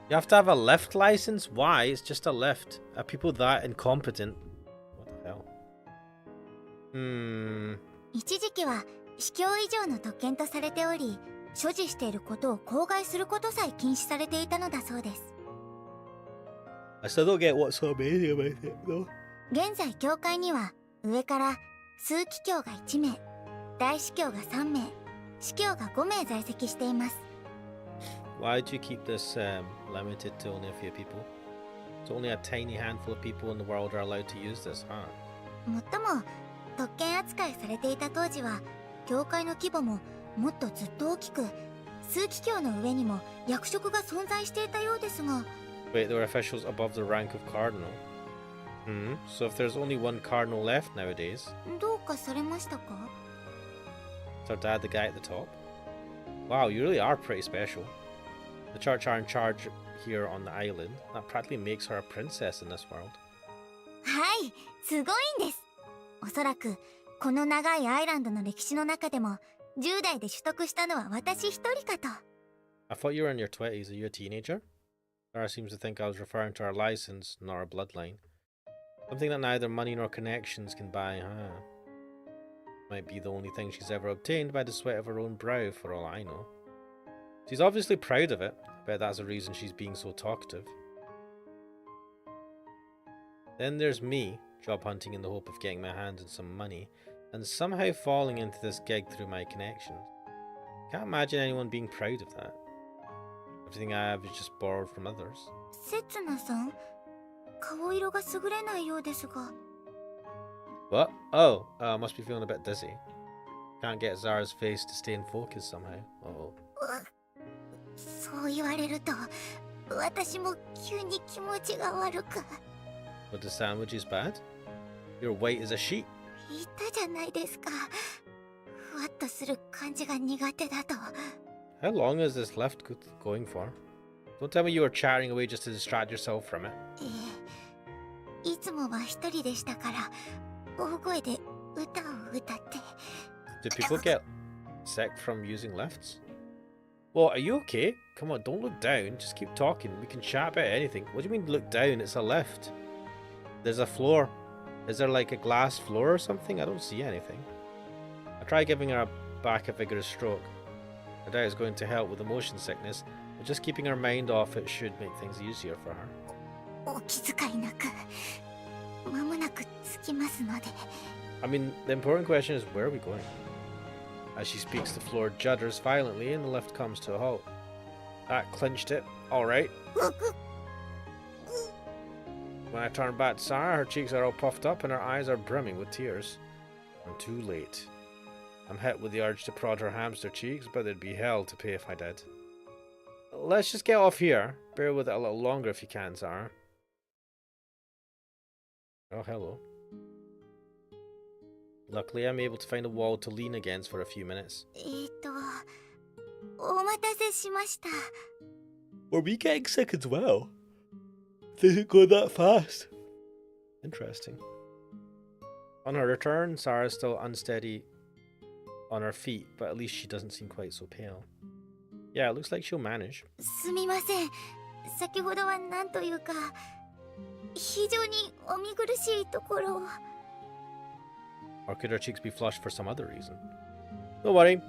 You have to have a lift license? Why? It's just a lift. Are people that incompetent? What the hell? 一時期は司教以上の特権とされており、所持していることを口外することさえ禁止されていたのだそうです。 I still don't get what's so amazing about it, though. 現在教会には上から枢機卿が1名、大司教が3名、司教が5名在籍しています。 Why do you keep this limited to only a few people? It's only a tiny handful of people in the world are allowed to use this, huh? もっとも特権扱いされていた当時は、教会の規模ももっとずっと大きく、枢機卿の上にも役職が存在していたようですが。 Wait, there were officials above the rank of cardinal? So if there's only one cardinal left nowadays, どうかされましたか? is our dad the guy at the top? Wow, you really are pretty special. The church are in charge here on the island. That practically makes her a princess in this world. はい、すごいんです。おそらくこの長いアイランドの歴史の中でも10代で取得したのは私一人かと。 I thought you were in your 20s. Are you a teenager? Sarah seems to think I was referring to our license, not our bloodline. Something that neither money nor connections can buy, huh? Might be the only thing she's ever obtained by the sweat of her own brow, for all I know. She's obviously proud of it. I bet that's the reason she's being so talkative. Then there's me, job hunting in the hope of getting my hands on some money, and somehow falling into this gig through my connections. Can't imagine anyone being proud of that. Everything I have is just borrowed from others. せつなさん、顔色が優れないようですが。 What? Oh, must be feeling a bit dizzy. Can't get Zara's face to stay in focus somehow. Uh-oh. そう言われると、私も急に気持ちが悪く。 What, the sandwich is bad? You're white as a sheet. 言ったじゃないですか。ふわっとする感じが苦手だと。 How long is this left going for? Don't tell me you were chatting away just to distract yourself from it. いつもは一人でしたから、大声で歌を歌って。 Do people get sick from using lifts? Well, are you okay? Come on, don't look down. Just keep talking. We can chat about anything. What do you mean look down? It's a lift. There's a floor. Is there like a glass floor or something? I don't see anything. I try giving her back a vigorous stroke. I doubt it's going to help with the motion sickness, but just keeping her mind off it should make things easier for her. お気遣いなく、間もなく着きますので。 I mean, the important question is where are we going? As she speaks, the floor judders violently and the lift comes to a halt. That clinched it. Alright. When I turn back to Sarah, her cheeks are all puffed up and her eyes are brimming with tears. I'm too late. I'm hit with the urge to prod her hamster cheeks, but there'd be hell to pay if I did. Let's just get off here. Bear with it a little longer if you can, Sarah. Oh, hello. Luckily, I'm able to find a wall to lean against for a few minutes. お待たせしました。 Were we getting sick as well? Didn't go that fast. Interesting. On her return, Sarah's still unsteady on her feet, but at least she doesn't seem quite so pale. Yeah, it looks like she'll manage. すみません。先ほどは何というか、非常にお見苦しいところを。 Or could her cheeks be flushed for some other reason? Don't worry.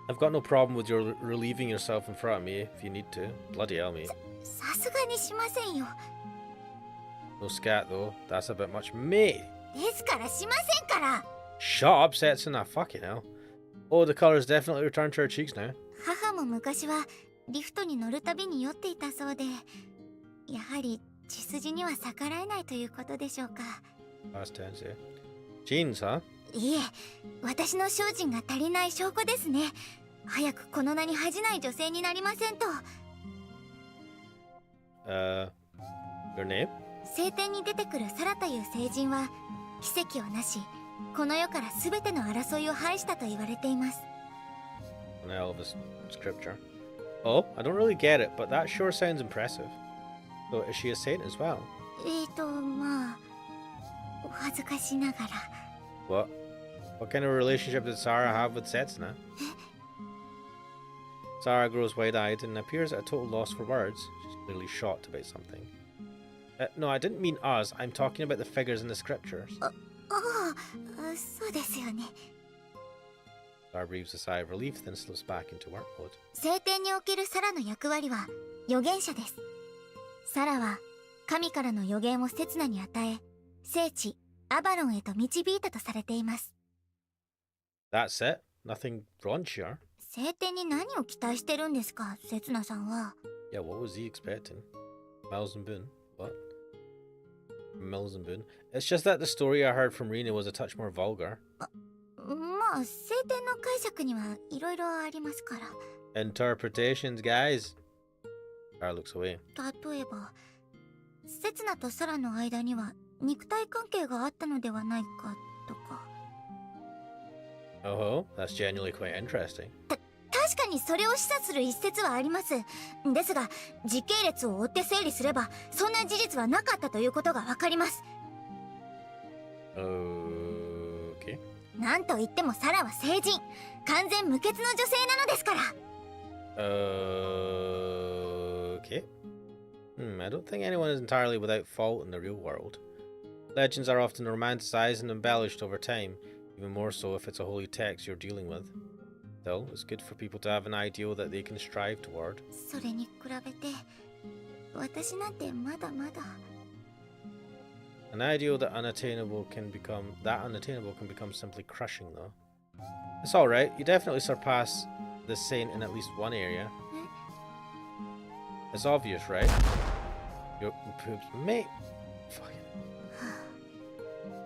I've got no problem with your relieving yourself in front of me if you need to. Bloody hell, mate. さすがにしませんよ。 No scat, though. That's a bit much. Mate! ですからしませんから。 Shut up, Setsuna. Fucking hell. Oh, the colour's definitely returned to her cheeks now. 母も昔はリフトに乗るたびに酔っていたそうで、やはり血筋には逆らえないということでしょうか。 Past tense, eh? Jeans, huh? いえ、私の精進が足りない証拠ですね。早くこの名に恥じない女性になりませんと。Your name? 聖典に出てくるサラという聖人は奇跡をなし、この世から全ての争いを排したと言われています。 An hell of a scripture. Oh, I don't really get it, but that sure sounds impressive. So is she a saint as well? まあお恥ずかしながら。 What? What kind of relationship did Sarah have with Setsuna? Sarah grows wide-eyed and appears at a total loss for words. She's clearly shocked about something. No, I didn't mean us. I'm talking about the figures in the scriptures. ああ、そうですよね。 Sarah breathes a sigh of relief, then slips back into work mode. 聖典におけるサラの役割は預言者です。サラは神からの預言をセツナに与え、聖地アバロンへと導いたとされています。 That's it? Nothing raunchier? 聖典に何を期待してるんですか、セツナさんは。 Yeah, what was he expecting? Miles and Boone? What? Mills and Boone? It's just that the story I heard from Rena was a touch more vulgar. まあ聖典の解釈にはいろいろありますから。 Interpretations, guys. Sarah looks away. 例えばセツナとサラの間には肉体関係があったのではないかとか。 Oh, that's genuinely quite interesting. 確かにそれを示唆する一説はあります。ですが時系列を追って整理すればそんな事実はなかったということがわかります。 Okay. なんといってもサラは聖人、完全無欠の女性なのですから。 Okay. I don't think anyone is entirely without fault in the real world. Legends are often romanticized and embellished over time, even more so if it's a holy text you're dealing with. Still, it's good for people to have an ideal that they can strive toward. それに比べて私なんてまだまだ。 An ideal that unattainable can become simply crushing, though. It's alright, you definitely surpass the saint in at least one area. It's obvious, right? Your poops, mate. Fucking.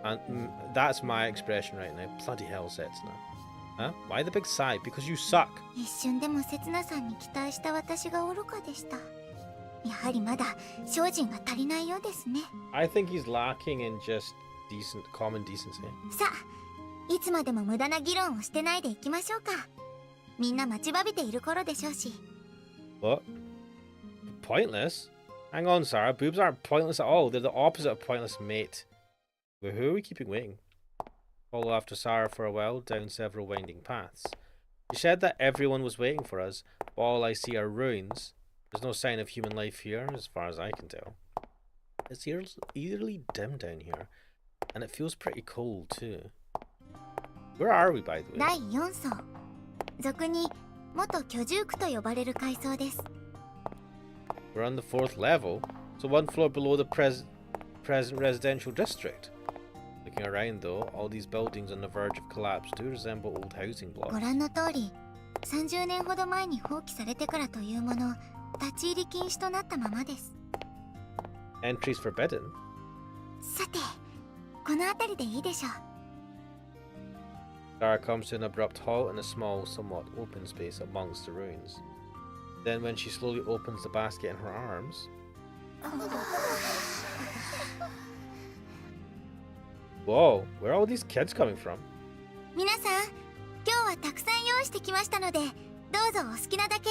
And that's my expression right now. Bloody hell, Setsuna. Huh? Why the big sigh? Because you suck. 一瞬でもセツナさんに期待した私が愚かでした。やはりまだ精進が足りないようですね。 I think he's lacking in just common decency. さあ、いつまでも無駄な議論をしてないでいきましょうか。みんな待ちわびている頃でしょうし。 What? Pointless? Hang on, Sarah. Boobs aren't pointless at all. They're the opposite of pointless, mate. But who are we keeping waiting? Follow after Sarah for a while down several winding paths. She said that everyone was waiting for us, but all I see are ruins. There's no sign of human life here, as far as I can tell. It's eerily dim down here, and it feels pretty cold too. Where are we, by the way? 第4層、俗に元居住区と呼ばれる階層です。 We're on the 4th level, so one floor below the present residential district. Looking around though, all these buildings on the verge of collapse do resemble old housing ご blocks. 覧の通り、30年ほど前に放棄されてからというもの、立ち入り禁止となったままです。 Entries forbidden? さて、この辺りでいいでしょう。 Sarah comes to an abrupt halt in a small, somewhat open space amongst the ruins. Then when she slowly opens the basket in her arms... Whoa, where are all these kids coming from? 皆さん、今日はたくさん用意してきましたので、どうぞお好きなだけ。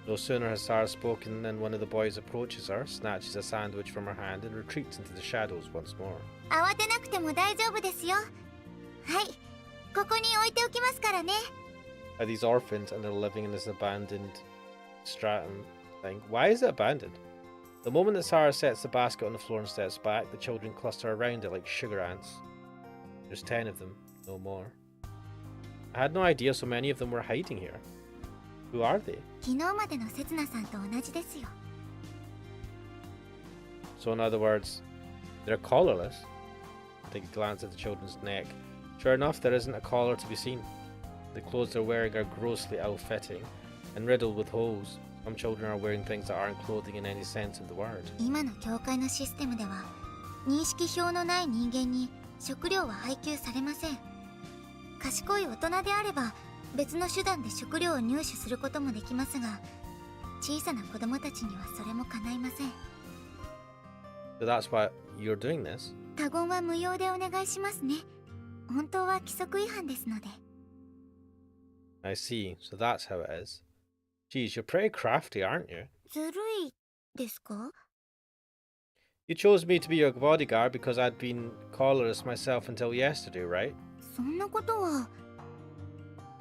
No sooner has Sarah spoken than one of the boys approaches her, snatches a sandwich from her hand and retreats into the shadows once more. 慌てなくても大丈夫ですよ。はい、ここに置いておきますからね。 Are these orphans and they're living in this abandoned stratum thing? Why is it abandoned? The moment that Sarah sets the basket on the floor and steps back, the children cluster around it like sugar ants. There's 10 of them, no more. I had no idea so many of them were hiding here. Who are they? 昨日までのセツナさんと同じですよ。 So in other words, they're collarless. Take a glance at the children's neck. Sure enough, there isn't a collar to be seen. The clothes they're wearing are grossly ill-fitting and riddled with holes. Some children are wearing things that aren't clothing in any sense of the word. 今の教会のシステムでは、認識表のない人間に食料は配給されません。賢い大人であれば、別の手段で食料を入手することもできますが、小さな子供たちにはそれも叶いません。So that's why you're doing this? 他言は無用でお願いしますね。本当は規則違反ですので。I see. So that's how it is. Geez, you're pretty crafty, aren't you? ずるいですか？ You chose me to be your bodyguard because I'd been collarless myself until yesterday, right? そんなことは。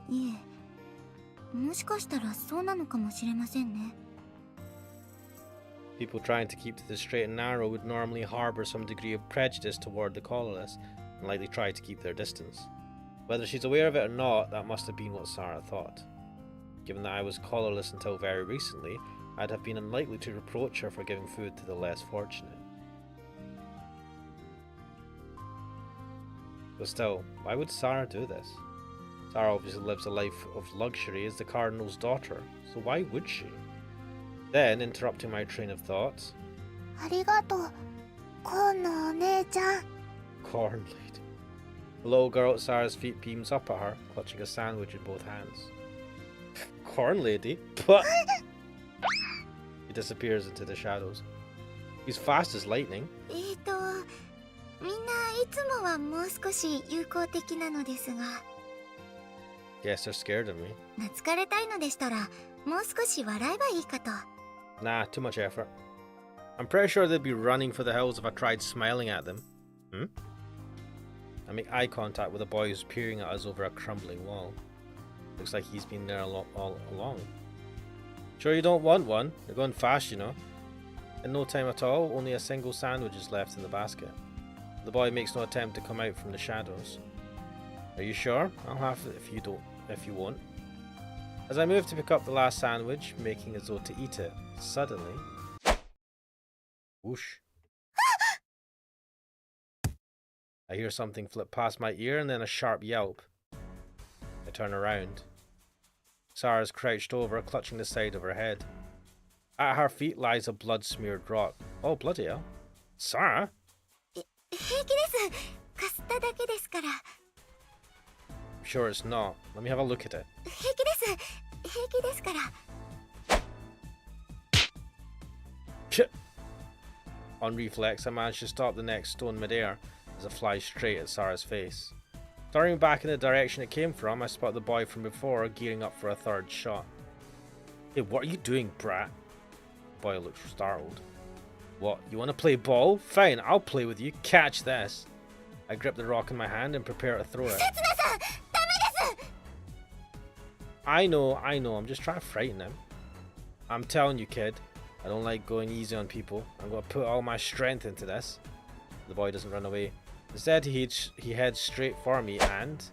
いえ、もしかしたらそうなのかもしれませんね。People trying to keep to the straight and narrow would normally harbour some degree of prejudice toward the collarless and likely try to keep their distance. Whether she's aware of it or not, that must have been what Sarah thought. Given that I was collarless until very recently, I'd have been unlikely to reproach her for giving food to the less fortunate. But still, why would Sarah do this? Sarah obviously lives a life of luxury as the Cardinal's daughter, so why would she? Then, interrupting my train of thought, ありがとう、コーンのお姉ちゃん。 Corn lady. The little girl at Sarah's feet beams up at her, clutching a sandwich in both hands. Corn lady? But he disappears into the shadows. He's fast as lightning. みんないつもはもう少し友好的なのですが。Guess they're scared of me. 懐かれたいのでしたら、もう少し笑えばいいかと。Nah, too much effort. I'm pretty sure they'd be running for the hills if I tried smiling at them. I make eye contact with a boy who's peering at us over a crumbling wall. Looks like he's been there all along. Sure you don't want one? You're going fast, you know. In no time at all, only a single sandwich is left in the basket. The boy makes no attempt to come out from the shadows. Are you sure? I'll have it if you won't. As I move to pick up the last sandwich, making as though to eat it, suddenly... Whoosh. I hear something flip past my ear and then a sharp yelp. I turn around. Sarah's crouched over, clutching the side of her head. At her feet lies a blood-smeared rock. Oh, bloody hell. Sarah? 平気です。かすっただけですから。I'm sure it's not. Let me have a look at it. 平気です。平気ですから。Shit! On reflex, I manage to stop the next stone midair as it flies straight at Sarah's face. Starting back in the direction it came from, I spot the boy from before gearing up for a third shot. Hey, what are you doing, brat? The boy looks startled. What, you want to play ball? Fine, I'll play with you. Catch this. I grip the rock in my hand and prepare to throw it. I know, I'm just trying to frighten him. I'm telling you, kid, I don't like going easy on people. I'm going to put all my strength into this. The boy doesn't run away. Instead, he heads straight for me and...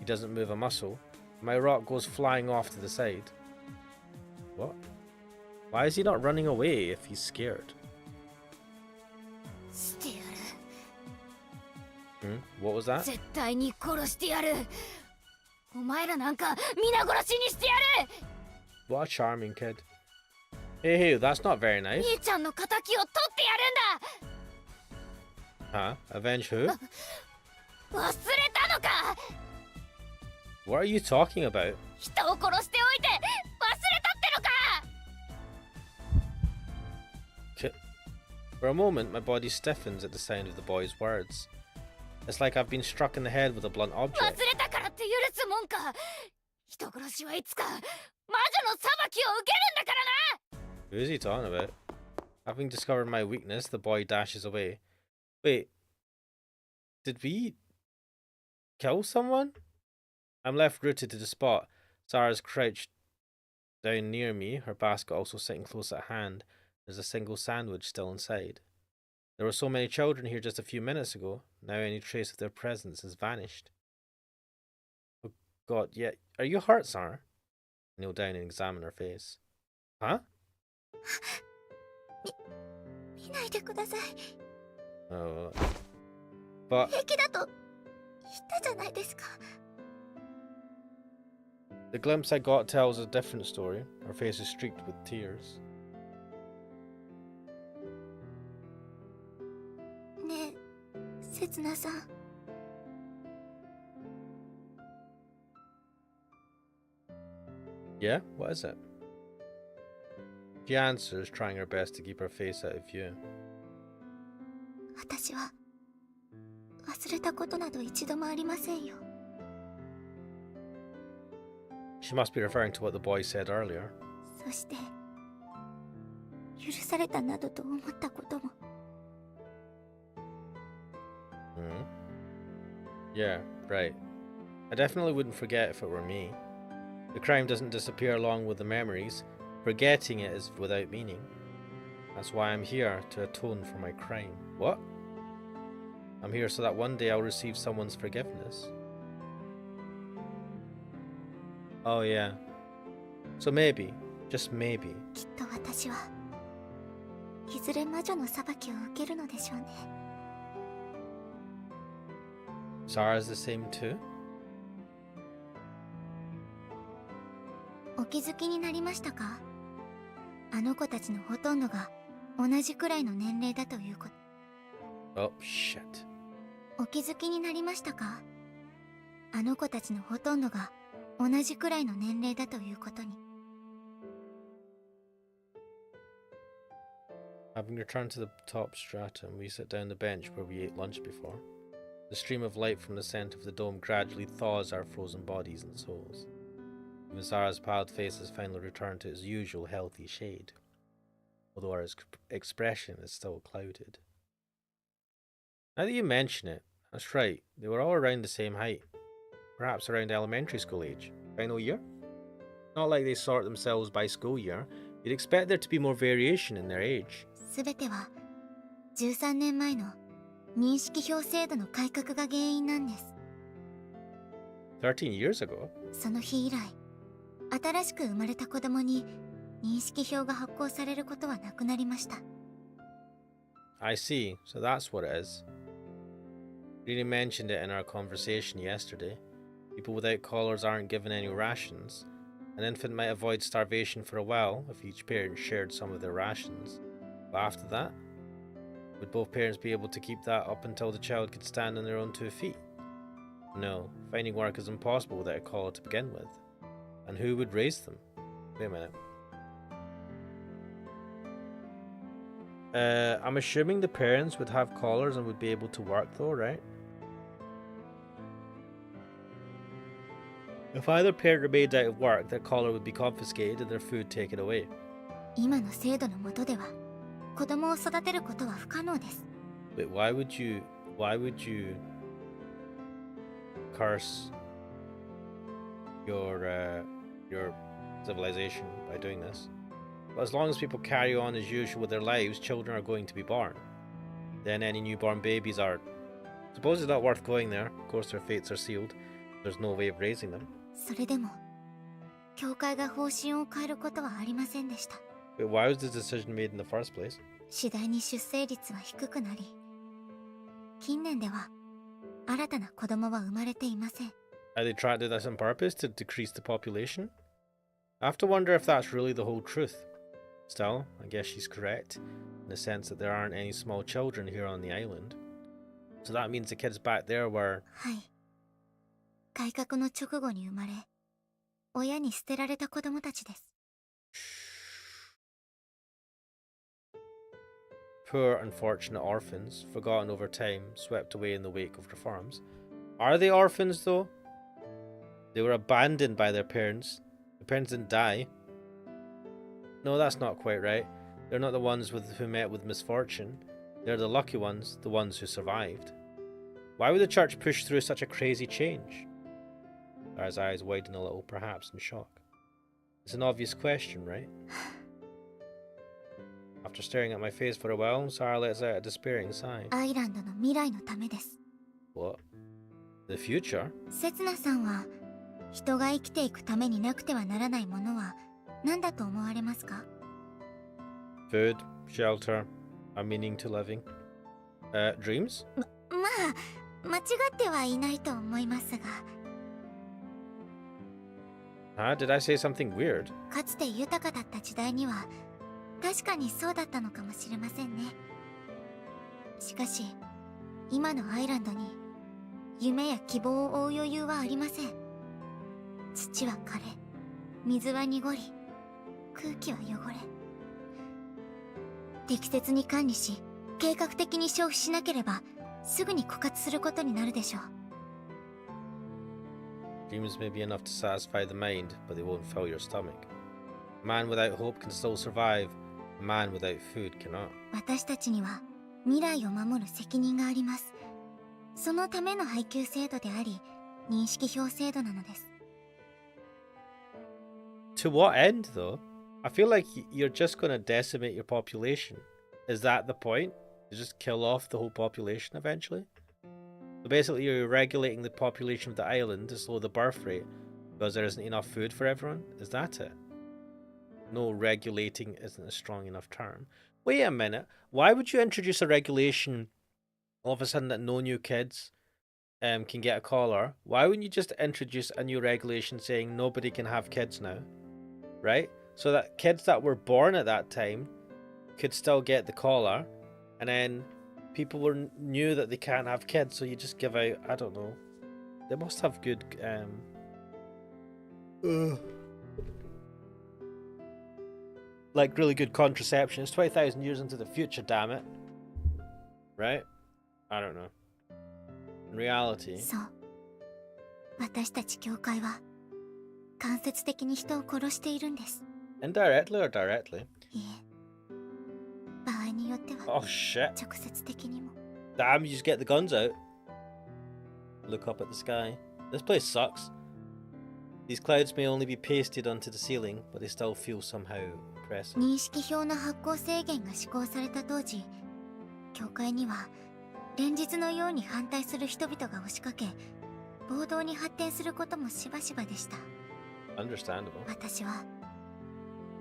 he doesn't move a muscle. My rock goes flying off to the side. What? Why is he not running away if he's scared? What was that? 絶対に殺してやる。お前らなんか皆殺しにしてやる。 What a charming kid. Hey, that's not very nice. 兄ちゃんの仇を取ってやるんだ。 Huh? Avenge who? 忘れたのか。 What are you talking about? 人を殺しておいて忘れたってのか。 For a moment, my body stiffens at the sound of the boy's words. It's like I've been struck in the head with a blunt 忘 object. れたからって許すもんか。人殺しはいつか魔女の裁きを受けるんだからな。 Who is he talking about? Having discovered my weakness, the boy dashes away. Wait, did we kill someone? I'm left rooted to the spot. Sarah's crouched down near me, her basket also sitting close at hand. There's a single sandwich still inside. There were so many children here just a few minutes ago. Now any trace of their presence has vanished. Oh God, yeah. Are you hurt, Sarah? I kneel down and examine her face. Huh? 見ないでください。 Oh. But 平気だと言ったじゃないですか。 the glimpse I got tells a different story. Her face is streaked with tears. ねえ、せつなさん。 Yeah? What is it? She answers, trying her best to keep her face out of view. 私は忘れたことなど一度もありませんよ。 She must be referring to what the boy said earlier. そして許されたなどと思ったことも。 Hmm? Yeah, right. I definitely wouldn't forget if it were me. The crime doesn't disappear along with the memories. Forgetting it is without meaning. That's why I'm here, to atone for my crime. What? I'm here so that one day I'll receive someone's forgiveness. Oh yeah. So maybe, just maybe, きっと私はいずれ魔女の裁きを受けるのでしょうね。 Zara's the same too? お気づきになりましたか？あの子たちのほとんどが同じくらいの年齢だということ。 Oh shit. お気づきになりましたか？あの子たちのほとんどが同じくらいの年齢だということに。 Having returned to the top stratum, we sit down the bench where we ate lunch before. The stream of light from the center of the dome gradually thaws our frozen bodies and souls. Even Zara's pallid face has finally returned to its usual healthy shade, although her expression is still clouded. Now that you mention it, that's right, they were all around the same height, perhaps around elementary school age. Final year? Not like they sort themselves by school year. You'd expect there to be more variation in their age. すべては13年前の認識表制度の改革が原因なんです。 13 years ago? その日以来、新しく生まれた子供に認識表が発行されることはなくなりました。 I see, so that's what it is. Really mentioned it in our conversation yesterday. People without collars aren't given any rations. An infant might avoid starvation for a while if each parent shared some of their rations. But after that, would both parents be able to keep that up until the child could stand on their own 2 feet? No, finding work is impossible without a collar to begin with. And who would raise them? Wait a minute. I'm assuming the parents would have collars and would be able to work though, right? If either parent remained out of work, their collar would be confiscated and their food taken away. 今の制度の下では子供を育てることは不可能です。 But why would you curse your civilization by doing this? But as long as people carry on as usual with their lives, children are going to be born. Then any newborn babies are supposedly not worth going there. Of course, their fates are sealed. There's no way of raising them. それでも教会が方針を変えることはありませんでした。 But why was the decision made in the first place? 次第に出生率は低くなり、近年では新たな子供は生まれていません。 Are they trying to do this on purpose to decrease the population? I have to wonder if that's really the whole truth. Still, I guess she's correct, in the sense that there aren't any small children here on the island. So that means the kids back there were... はい。改革の直後に生まれ、親に捨てられた子供たちです。 Poor, unfortunate orphans, forgotten over time, swept away in the wake of reforms. Are they orphans, though? They were abandoned by their parents. The parents didn't die. No, that's not quite right. They're not the ones who met with misfortune. They're the lucky ones, the ones who survived. Why would the church push through such a crazy change? Zara's eyes widen a little, perhaps in shock. It's an obvious question, right? After staring at my face for a while, Zara lets out a despairing sigh. アイランドの未来のためです。 What? The future? セツナさんは人が生きていくためになくてはならないものは何だと思われますか？ Food, shelter, a meaning to living. Dreams? まあ、間違ってはいないと思いますが。 Did I say something weird? かつて豊かだった時代には確かにそうだったのかもしれませんね。しかし今のアイランドに夢や希望を追う余裕はありません。土は枯れ、水は濁り、空気は汚れ。適切に管理し計画的に消費しなければすぐに枯渇することになるでしょう。 Dreams may be enough to satisfy the mind, but they won't fill your stomach. A man without hope can still survive. A man without food cannot. 私たちには未来を守る責任があります。そのための配給制度であり、認識票制度なのです。 To what end, though? I feel like you're just going to decimate your population. Is that the point? To just kill off the whole population eventually? So basically, you're regulating the population of the island to slow the birth rate because there isn't enough food for everyone? Is that it? No, regulating isn't a strong enough term. Wait a minute. Why would you introduce a regulation all of a sudden that no new kids can get a collar? Why wouldn't you just introduce a new regulation saying nobody can have kids now? Right? So that kids that were born at that time could still get the collar, and then people knew that they can't have kids, so you just give out, I don't know. They must have good like really good contraception. It's 20,000 years into the future, damn it. Right? I don't know. In reality. そう。私たち教会は間接的に人を殺しているんです。 Indirectly or directly? いえ。場合によっては Oh shit. 直接的にも。 Damn, you just get the guns out. Look up at the sky. This place sucks. These clouds may only be pasted onto the ceiling, but they still feel somehow oppressive. 認識票の発行制限が施行された当時、教会には連日のように反対する人々が押しかけ、暴動に発展することもしばしばでした。 Understandable. 私は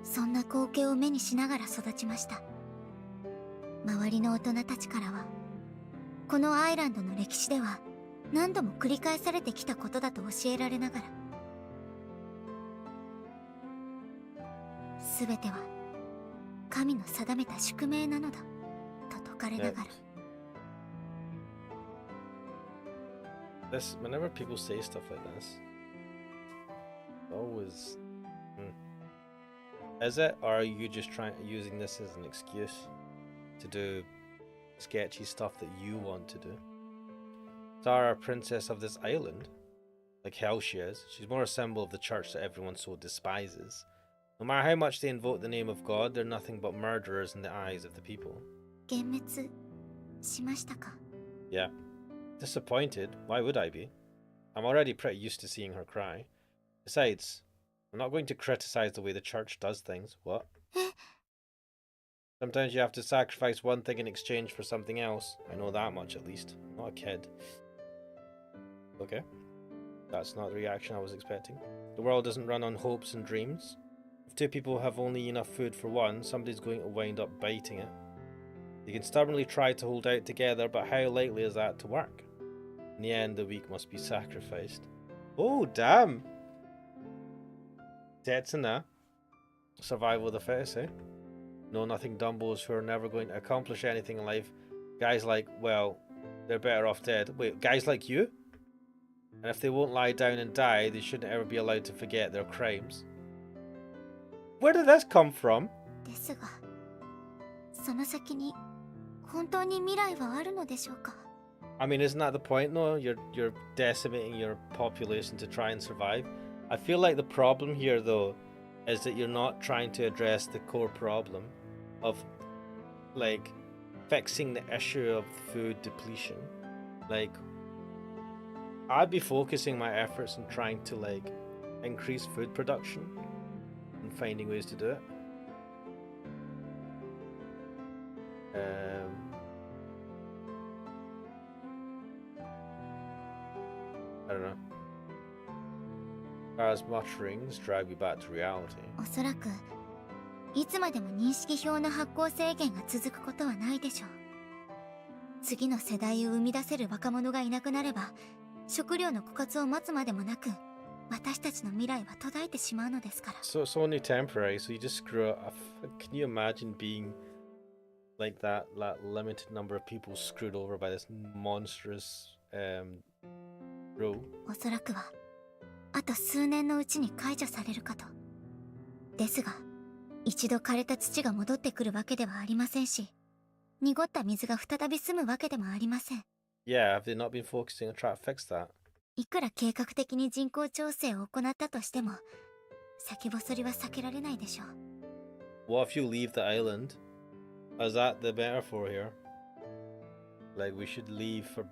そんな光景を目にしながら育ちました。周りの大人たちからは、このアイランドの歴史では何度も繰り返されてきたことだと教えられながら、すべては神の定めた宿命なのだと説かれながら。 This, whenever people say stuff like this, always, is it, or are you just using this as an excuse to do sketchy stuff that you want to do? Zara, princess of this island, like hell she is. She's more a symbol of the church that everyone so despises. No matter how much they invoke the name of God, they're nothing but murderers in the eyes of the people. 幻滅しましたか? Yeah. Disappointed? Why would I be? I'm already pretty used to seeing her cry. Besides, I'm not going to criticize the way the church does things. What? Sometimes you have to sacrifice one thing in exchange for something else. I know that much at least. I'm not a kid. Okay. That's not the reaction I was expecting. The world doesn't run on hopes and dreams. If two people have only enough food for one, somebody's going to wind up biting it. They can stubbornly try to hold out together, but how likely is that to work? In the end, the weak must be sacrificed. Oh, damn! Tetsuna. Survival of the fittest, eh? Know-nothing dumbos who are never going to accomplish anything in life. Guys like, well, they're better off dead. Wait, guys like you? And if they won't lie down and die, they shouldn't ever be allowed to forget their crimes. Where did this come from? ですが、その先に本当に未来はあるのでしょうか? I mean, isn't that the point, though? You're decimating your population to try and survive. I feel like the problem here, though, is that you're not trying to address the core problem of, like, fixing the issue of food depletion. Like, I'd be focusing my efforts on trying to, like, increase food production and finding ways to do it. I don't know. As mutterings drag me back to reality. おそらくいつまでも認識票の発行制限が続くことはないでしょう。次の世代を生み出せる若者がいなくなれば、食料の枯渇を待つまでもなく、私たちの未来は途絶えてしまうのですから。So it's only temporary, so you just screw up. Can you imagine being like that limited number of people screwed over by this monstrous rule? おそらくはあと数年のうちに解除されるかと。ですが、一度枯れた土が戻ってくるわけではありませんし、濁った水が再び済むわけでもありません。 Yeah, have they not been focusing on trying to fix that? いくら計画的に人口調整を行ったとしても、先細りは避けられないでしょう。 What if you leave the island? Is that the metaphor here? Like we should leave for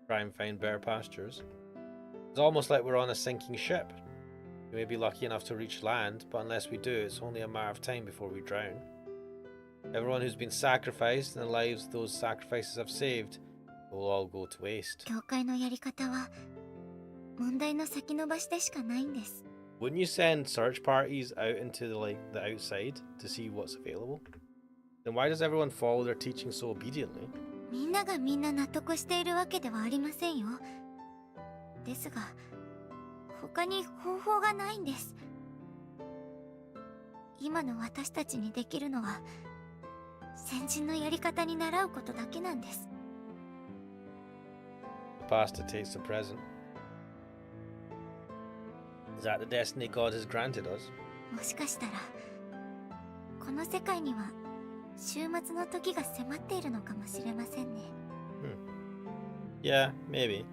try and find better pastures? It's almost like we're on a sinking ship. We may be lucky enough to reach land, but unless we do, it's only a matter of time before we drown. Everyone who's been sacrificed and the lives those sacrifices have saved will all go to waste. 教会のやり方は問題の先延ばしでしかないんです。 Wouldn't you send search parties out into the outside to see what's available? Then why does everyone follow their teaching so obediently? みんながみんな納得しているわけではありませんよ。ですが、他に方法がないんです。今の私たちにできるのは、先人のやり方に習うことだけなんです。 The past dictates the present. Is that the destiny God has granted us? もしかしたら、この世界には終末の時が迫っているのかもしれませんね。 Yeah, maybe.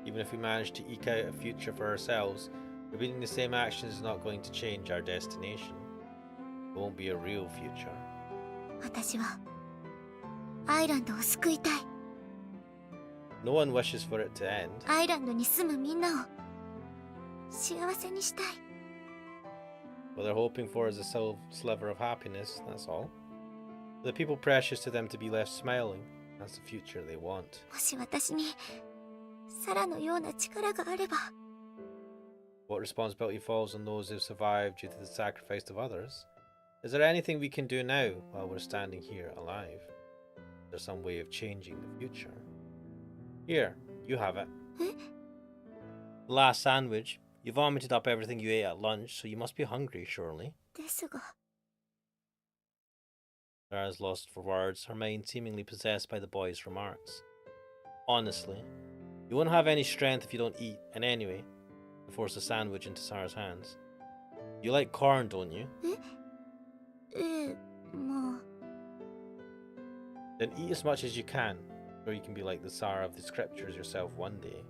Even if we manage to eke out a future for ourselves, repeating the same actions is not going to change our destination. It won't be a real future. 私はアイランドを救いたい。 No one wishes for it to end. アイランドに住むみんなを幸せにしたい。 What they're hoping for is a sliver of happiness, that's all. For the people precious to them to be left smiling, that's the future they want. もし私にサラのような力があれば。 What responsibility falls on those who've survived due to the sacrifice of others? Is there anything we can do now while we're standing here alive? Is there some way of changing the future? Here, you have it. Eh? The last sandwich. You vomited up everything you ate at lunch, so you must be hungry, surely. ですが、 Sarah's lost for words, her mind seemingly possessed by the boy's remarks. Honestly, you won't have any strength if you don't eat, and anyway, he forced a sandwich into Sarah's hands. You like corn, don't you? まあ。 Then eat as much as you can, or you can be like the Sarah of the scriptures yourself one day.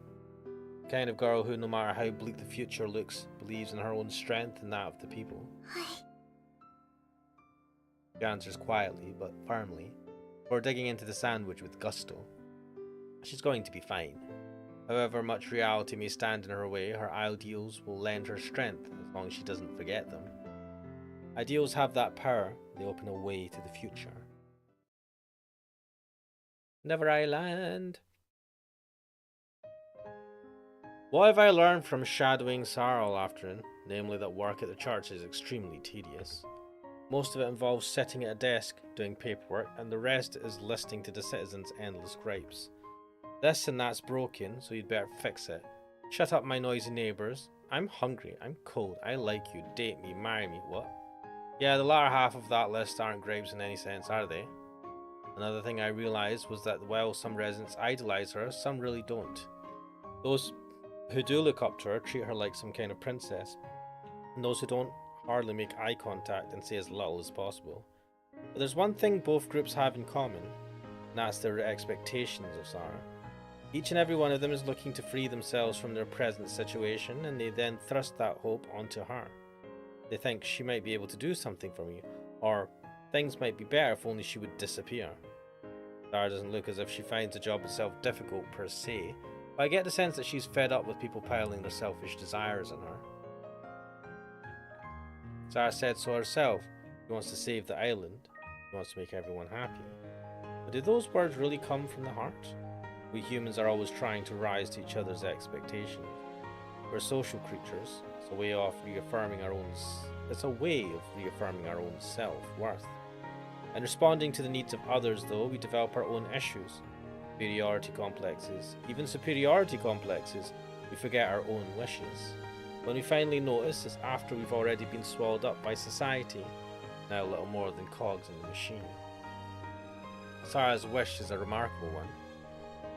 The kind of girl who, no matter how bleak the future looks, believes in her own strength and that of the people. はい。 She answers quietly, but firmly, before digging into the sandwich with gusto. She's going to be fine. However much reality may stand in her way, her ideals will lend her strength as long as she doesn't forget them. Ideals have that power, they open a way to the future. Never Island. What have I learned from shadowing Sarah all afternoon? Namely that work at the church is extremely tedious. Most of it involves sitting at a desk, doing paperwork, and the rest is listening to the citizens' endless gripes. This and that's broken, so you'd better fix it. Shut up, my noisy neighbours. I'm hungry, I'm cold, I like you, date me, marry me, what? Yeah, the latter half of that list aren't gripes in any sense, are they? Another thing I realised was that while some residents idolise her, some really don't. Those who do look up to her treat her like some kind of princess, and those who don't hardly make eye contact and say as little as possible. But there's one thing both groups have in common, and that's their expectations of Sarah. Each and every one of them is looking to free themselves from their present situation, and they then thrust that hope onto her. They think she might be able to do something for me, or things might be better if only she would disappear. Sarah doesn't look as if she finds the job itself difficult per se, but I get the sense that she's fed up with people piling their selfish desires on her. Sarah said so herself. She wants to save the island. She wants to make everyone happy. But do those words really come from the heart? We humans are always trying to rise to each other's expectations. We're social creatures. It's a way of reaffirming our own self-worth. And responding to the needs of others, though, we develop our own issues, inferiority complexes, even superiority complexes. We forget our own wishes. When we finally notice, it's after we've already been swallowed up by society, now little more than cogs in the machine. Sarah's wish is a remarkable one.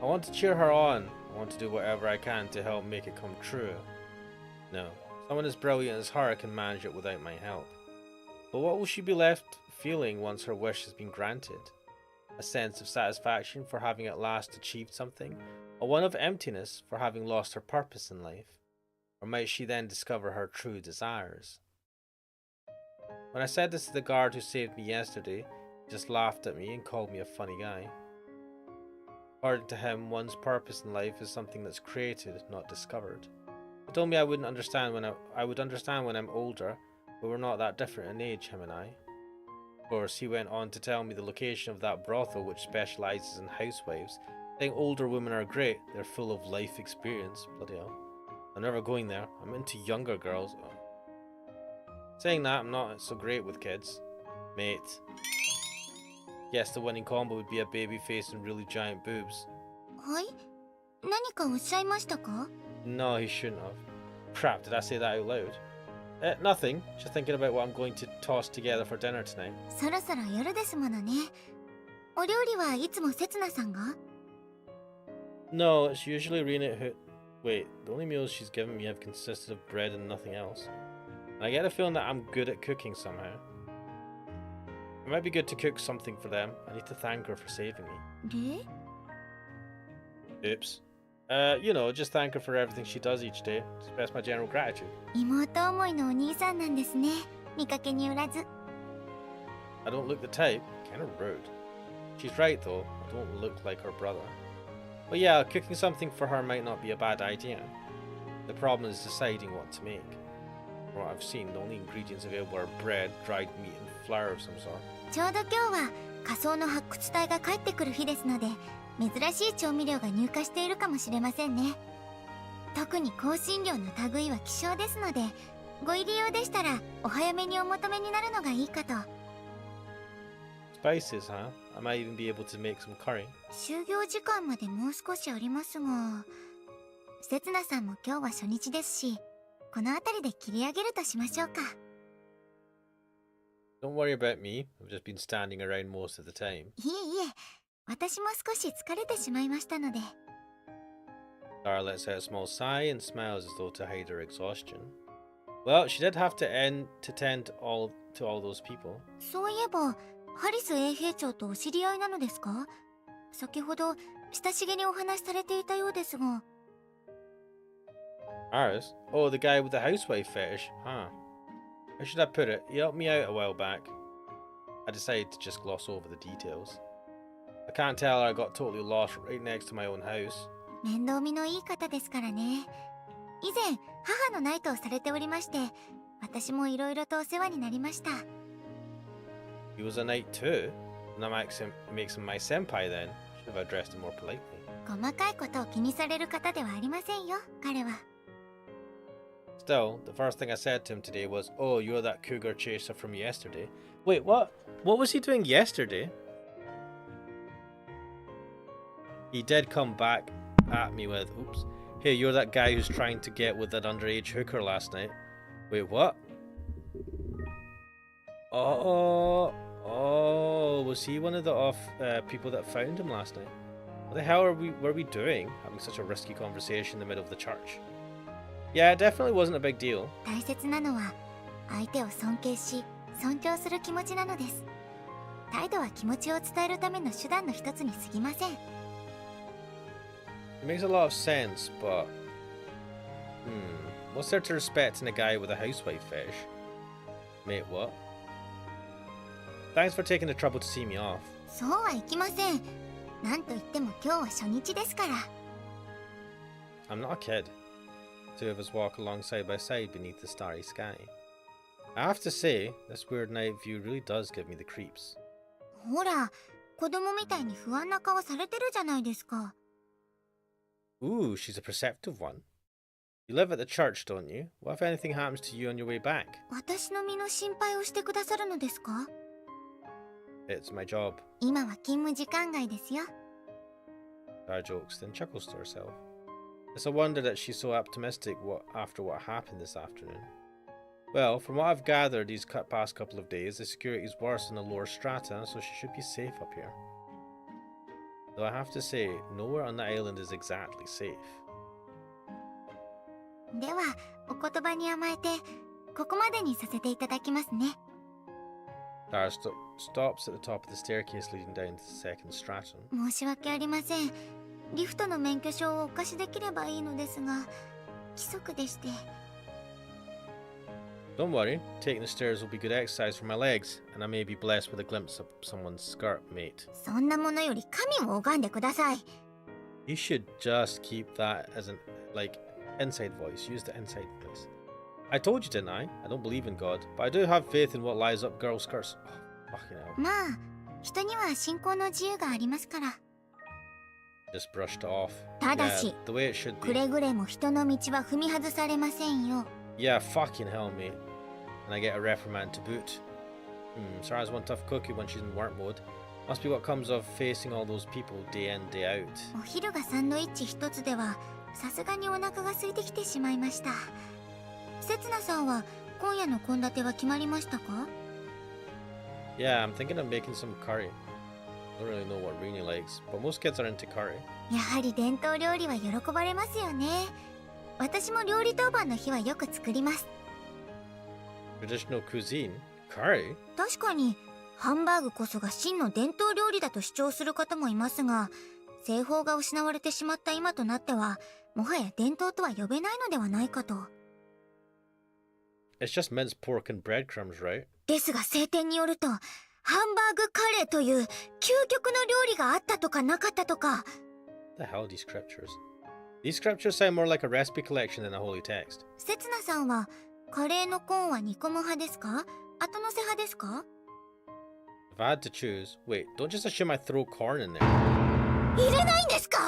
I want to cheer her on. I want to do whatever I can to help make it come true. No, someone as brilliant as her can manage it without my help. But what will she be left feeling once her wish has been granted? A sense of satisfaction for having at last achieved something, or one of emptiness for having lost her purpose in life? Or might she then discover her true desires? When I said this to the guard who saved me yesterday, he just laughed at me and called me a funny guy. According to him, one's purpose in life is something that's created, not discovered. He told me I wouldn't understand when I would understand when I'm older, but we're not that different in age, him and I. Of course, he went on to tell me the location of that brothel which specialises in housewives. I think older women are great, they're full of life experience. Bloody hell. I'm never going there, I'm into younger girls. Saying that, I'm not so great with kids. Mate. Yes, the winning combo would be a baby face and really giant boobs. はい、何かおっしゃいましたか？ No, he shouldn't have. Crap, did I say that out loud? Nothing. Just thinking about what I'm going to toss together for dinner tonight. そろそろ夜ですものね。お料理はいつもせつなさんが？ No, it's usually Rena who... Wait, the only meals she's given me have consisted of bread and nothing else. And I get a feeling that I'm good at cooking somehow. It might be good to cook something for them. I need to thank her for saving me. で？ Oops. You know, just thank her for everything she does each day. Express my general gratitude. 妹思いのお兄さんなんですね。見かけによらず。 I don't look the type. Kinda rude. She's right though. I don't look like her brother. But yeah, cooking something for her might not be a bad idea. The problem is deciding what to make. From what I've seen, the only ingredients available are bread, dried meat, and flour of some sort. ちょうど今日は仮想の発掘隊が帰ってくる日ですので、珍しい調味料が入荷しているかもしれませんね。特に香辛料の類は希少ですので、ご入り用でしたらお早めにお求めになるのがいいかと。 Spices, huh? I might even be able to make some curry. 就業時間までもう少しありますが、せつなさんも今日は初日ですし、この辺りで切り上げるとしましょうか。 Don't worry about me. I've just been standing around most of the time. いえいえ、私も少し疲れてしまいましたので。 Dara lets out a small sigh and smiles as though to hide her exhaustion. Well, she did have to tend to all those people. そういえば、ハリス衛兵長とお知り合いなのですか？先ほど親しげにお話しされていたようですが。 Aris? Oh, the guy with the housewife fetish, huh? How should I put it? He helped me out a while back. I decided to just gloss over the details. I can't tell her I got totally lost right next to my own house. 面倒見のいい方ですからね。以前、母のナイトをされておりまして、私もいろいろとお世話になりました。 He was a knight too? And that makes him my senpai then. Should have addressed him more politely. 細かいことを気にされる方ではありませんよ、彼は。 Still, the first thing I said to him today was, "Oh, you're that cougar chaser from yesterday." Wait, what? What was he doing yesterday? He did come back at me with, "Oops. Hey, you're that guy who's trying to get with that underage hooker last night." Wait, what? Oh, was he one of the people that found him last night? What the hell were we doing, having such a risky conversation in the middle of the church? Yeah, it definitely wasn't a big deal. 大切なのは、相手を尊敬し、尊重する気持ちなのです。態度は気持ちを伝えるための手段の一つに過ぎません。 It makes a lot of sense, but... What's there to respect in a guy with a housewife fetish? Mate, what? Thanks for taking the trouble to see me off. そうはいきません。なんと言っても今日は初日ですから。 I'm not a kid. Two of us walk along side by side beneath the starry sky. I have to say, this weird night view really does give me the creeps. ほら、子供みたいに不安な顔されてるじゃないですか。 Ooh, she's a perceptive one. You live at the church, don't you? What if anything happens to you on your way back? 私の身の心配をしてくださるのですか？ It's my job. 今は勤務時間外ですよ。 Dara jokes, then chuckles to herself. It's a wonder that she's so optimistic after what happened this afternoon. Well, from what I've gathered these past couple of days, the security is worse in the lower strata, so she should be safe up here. Though I have to say, nowhere on the island is exactly safe. では、お言葉に甘えて、ここまでにさせていただきますね。Dara stops at the top of the staircase leading down to the second stratum. 申し訳ありません。リフトの免許証をお貸しできればいいのですが、規則でして。Don't worry, taking the stairs will be good exercise for my legs, and I may be blessed with a glimpse of someone's skirt, mate. そんなものより神を拝んでください。You should just keep that as an, like, inside voice. Use the inside voice. I told you, didn't I? I don't believe in God, but I do have faith in what lies up girls' skirts. Oh, fucking hell. まあ、人には信仰の自由がありますから。Just brushed it off. ただし、 the way it should く be. れぐれも人の道は踏み外されませんよ。Yeah, fucking hell, mate. And I get a reprimand to boot. Sarah's one tough cookie when she's in work mode. Must be what comes of facing all those people day in, day out. お昼がサンドイッチ一つでは、さすがにお腹が空いてきてしまいました。せつなさんは今夜の献立は決まりましたか？ Yeah, I'm thinking of making some curry. Don't really know what Rini likes, but most kids are into curry. やはり伝統料理は喜ばれますよね。私も料理当番の日はよく作ります。Traditional cuisine? Curry? 確かに、ハンバーグこそが真の伝統料理だと主張する方もいますが、製法が失われてしまった今となっては、もはや伝統とは呼べないのではないかと。It's just minced pork and breadcrumbs, right? ですが聖典によると、ハンバーグカレーという究極の料理があったとかなかったとか。The hell are these scriptures? These scriptures sound more like a recipe collection than a holy text. せつなさんは、カレーのコーンは煮込む派ですか？後乗せ派ですか？ If I had to choose, wait, don't just assume I throw corn in there. 入れないんですか？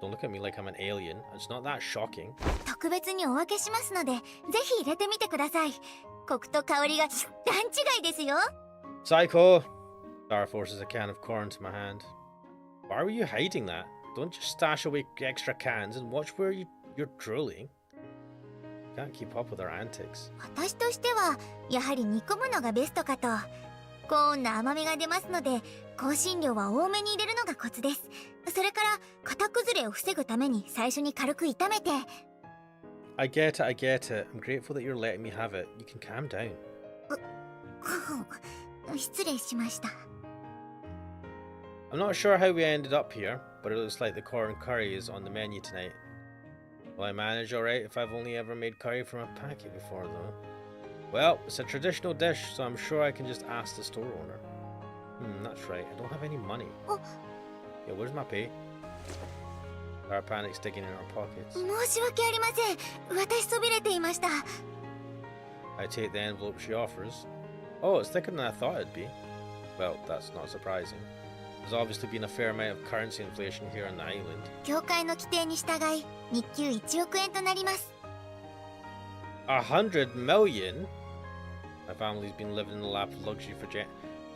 Don't look at me like I'm an alien. It's not that shocking. 特別にお分けしますので、ぜひ入れてみてください。コクと香りが段違いですよ。Psycho! Star forces a can of corn to my hand. Why were you hiding that? Don't just stash away extra cans and watch where you're drooling. Can't keep up with our antics. 私としてはやはり煮込むのがベストかと。コーンの甘みが出ますので、香辛料は多めに入れるのがコツです。それから型崩れを防ぐために最初に軽く炒めて。I get it, I get it. I'm grateful that you're letting me have it. You can calm down. 失礼しました。I'm not sure how we ended up here, but it looks like the corn curry is on the menu tonight. Will I manage alright if I've only ever made curry from a packet before, though? Well, it's a traditional dish, so I'm sure I can just ask the store owner. That's right, I don't have any money. Yeah, where's my pay? Our panic's digging in our pockets. 申し訳ありません。私そびれていました。I take the envelope she offers. Oh, it's thicker than I thought it'd be. Well, that's not surprising. There's obviously been a fair amount of currency inflation here on the island. 協会の規定に従い、日給1億円となります。100 million? My family's been living in the lap of luxury for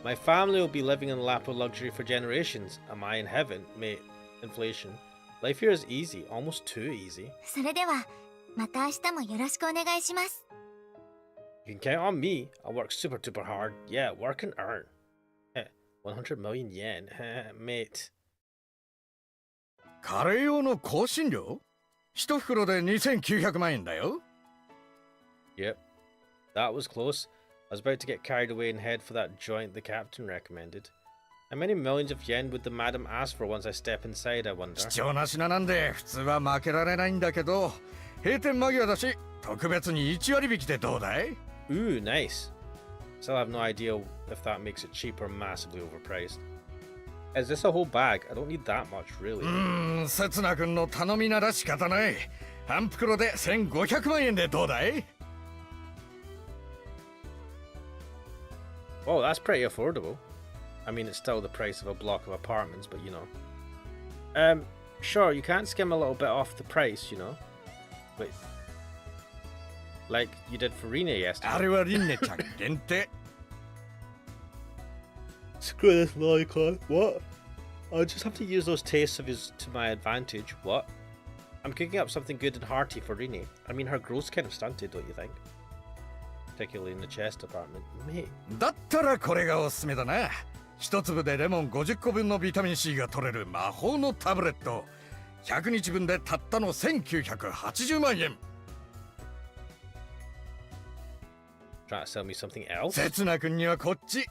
My family will be living in the lap of luxury for generations. Am I in heaven, mate? Inflation. Life here is easy, almost too easy. それでは、また明日もよろしくお願いします。You can count on me. I'll work super duper hard. Yeah, work and earn. 100 million yen, mate. カレー用の香辛料？一袋で2900万円だよ。Yep, that was close. I was about to get carried away and head for that joint the captain recommended. How many millions of yen would the madam ask for once I step inside, I wonder? 貴重な品なんで普通は負けられないんだけど、閉店間際だし特別に1割引きでどうだい？ Ooh, nice. Still have no idea if that makes it cheap or massively overpriced. Is this a whole bag? I don't need that much, really. せつな君の頼みなら仕方ない。半袋で1500万円でどうだい？ Oh, that's pretty affordable. I mean, it's still the price of a block of apartments, but you know. Sure, you can't skim a little bit off the price, you know. Wait. Like you did for Rina yesterday. あれはリンネちゃん限定。Screw this lolicon. What? I'll just have to use those tastes of his to my advantage. What? I'm cooking up something good and hearty for Rini. I mean, her growth's kind of stunted, don't you think? Particularly in the chest department. Mate. だったらこれがおすすめだな。一粒でレモン50個分のビタミン C が取れる魔法のタブレット。100日分でたったの1980万円。Trying to sell me something else? せつな君にはこっち。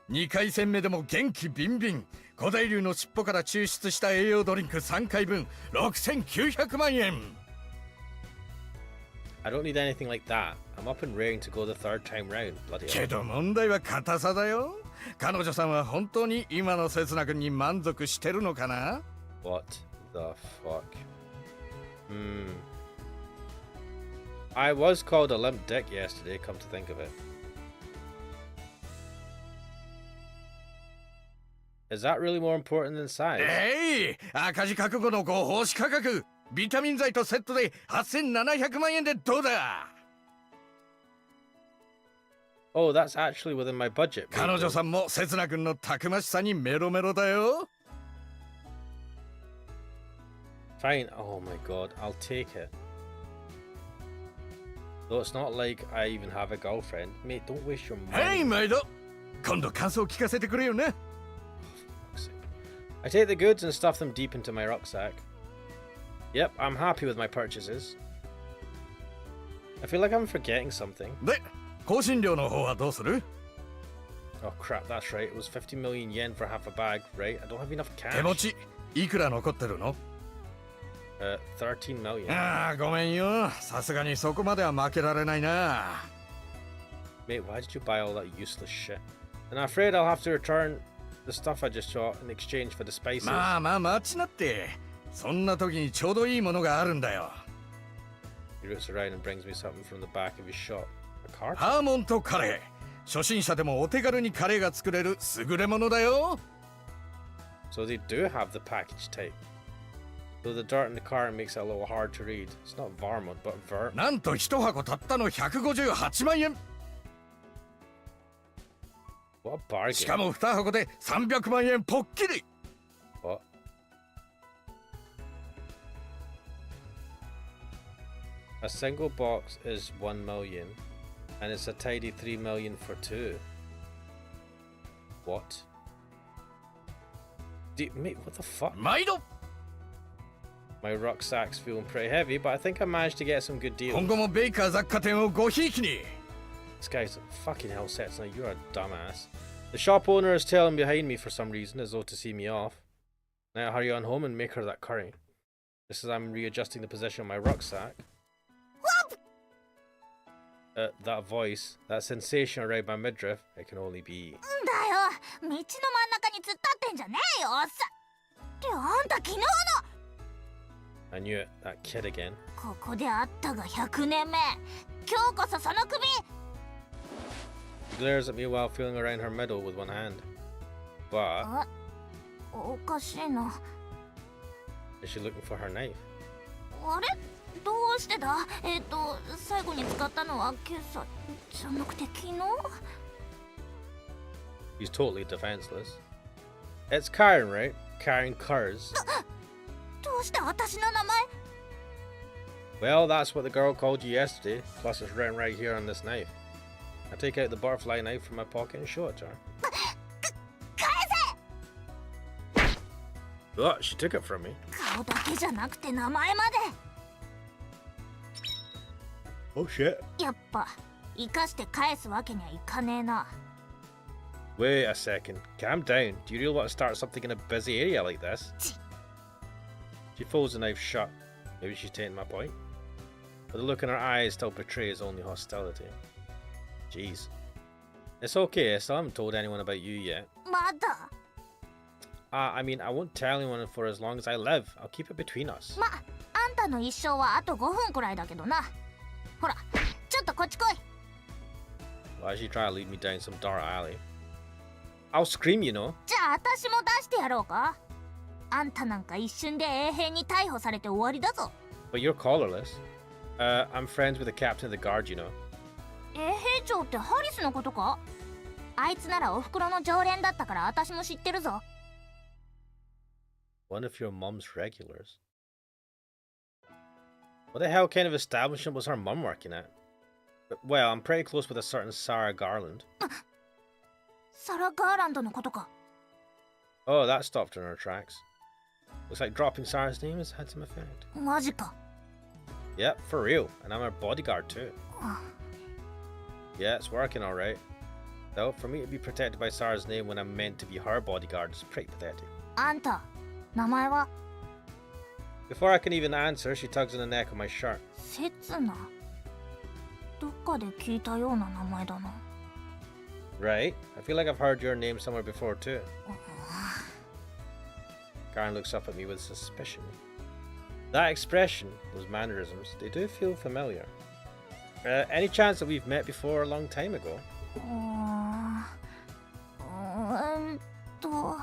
2回戦目でも元気ビンビン。古代竜の尻尾から抽出した栄養ドリンク3回分、6900万円。I don't need anything like that. I'm up and raring to go the third time round. Bloody け hell. ど問題は硬さだよ。彼女さんは本当に今のせつな君に満足してるのかな？ What the fuck? I was called a limp dick yesterday, come to think of it. Is that really more important than size? 赤字覚悟のご奉仕価格。ビタミン剤とセットで8700万円でどうだ？ Oh, that's actually within my budget. 彼女さんもせつな君のたくましさにメロメロだよ。 Fine. Oh my god, I'll take it. Though it's not like I even have a girlfriend. Mate, don't waste your money. はい、毎度。今度感想聞かせてくれよね。I take the goods and stuff them deep into my rucksack. Yep, I'm happy with my purchases. I feel like I'm forgetting something. で、香辛料の方はどうする？ Oh crap, that's right. It was 50 million yen for half a bag, right? I don't have enough 手持 cash. ち、いくら残ってるの？ 13 million. ああ、ごめんよ。さすがにそこまでは負けられないな。Mate, why did you buy all that useless shit? And I'm afraid I'll have to return the stuff I just shot in exchange for the spices. まあまあ待ちなって。そんな時にちょうどいいものがあるんだよ。He roots around and brings me something from the back of his shop. A cart? ハーモントカレー。初心者でもお手軽にカレーが作れる優れものだよ。So they do have the package type. Though the dirt in the cart makes it a little hard to read. It's not Varmont, but Vert. なんと一箱たったの158万円。 What a bargain. しかも2箱で300万円ポッキリ。 What? A single box is 1 million, and it's a tidy 3 million for two. What? Mate, what the fuck? 毎度。 My rucksack's feeling pretty heavy, but I think I managed to get some good 今 deals. 後もベイカー雑貨店をごひいきに。 This guy's fucking hell sets now. You're a dumbass. The shop owner is tailing behind me for some reason, as though to see me off. Now hurry on home and make her that curry. Just as I'm readjusting the position of my rucksack. That voice, that sensation around my midriff, it can only be. だよ、道の真ん中に突っ立ってんじゃねえよ、さってあんた昨日の I knew it, that kid again. ここで会ったが100年目今日こそその首 She glares at me while feeling around her middle with one hand. But あ、おかしいな is she looking for her knife? あれどうしてだ最後に使ったのは今朝じゃなくて昨日 He's totally defenseless. It's Karen, right? Karen Kurz. どうして私の名前 Well, that's what the girl called you yesterday. Plus, it's written right here on this knife. I take out the butterfly knife from my pocket and show it to her. 返せ Oh, she took it from me. 顔だけじゃなくて名前ま Oh shit. でやっぱ生かして返すわけにはいかねえな Wait a second. Calm down. Do you really want to start something in a busy area like this? She folds the knife shut. Maybe she's taking my point. But the look in her eyes still betrays only hostility. Jeez. It's okay, I still haven't told anyone about you yet. まだ I mean, I won't tell anyone for as long as I live. I'll keep it between us. ま、あんたの一生はあと5分くらいだけどなほらちょっとこっち来い Why is she trying to lead me down some dark alley? I'll scream, you know. じゃあ私も出してやろうかあんたなんか一瞬で永遠に逮捕されて終わりだぞ But you're collarless. I'm friends with the captain of the guard, you know. 衛兵長ってハリスのことかあいつならお袋の常連だったから私も知ってるぞ One of your mom's regulars. What the hell kind of establishment was her mum working at? Well, I'm pretty close with a certain Sarah Garland. サラ・ガーランドのことか Oh, that stopped her in her tracks. Looks like dropping Sarah's name has had some effect. マジか Yep, for real. And I'm her bodyguard too. Yeah, it's working alright. Though, for me to be protected by Sarah's name when I'm meant to be her bodyguard is pretty pathetic. あんた名前は Before I can even answer, she tugs on the neck of my shirt. せつなどっかで聞いたような名前だな Right? I feel like I've heard your name somewhere before too. Karen looks up at me with suspicion. That expression, those mannerisms, they do feel familiar. Any chance that we've met before a long time ago? と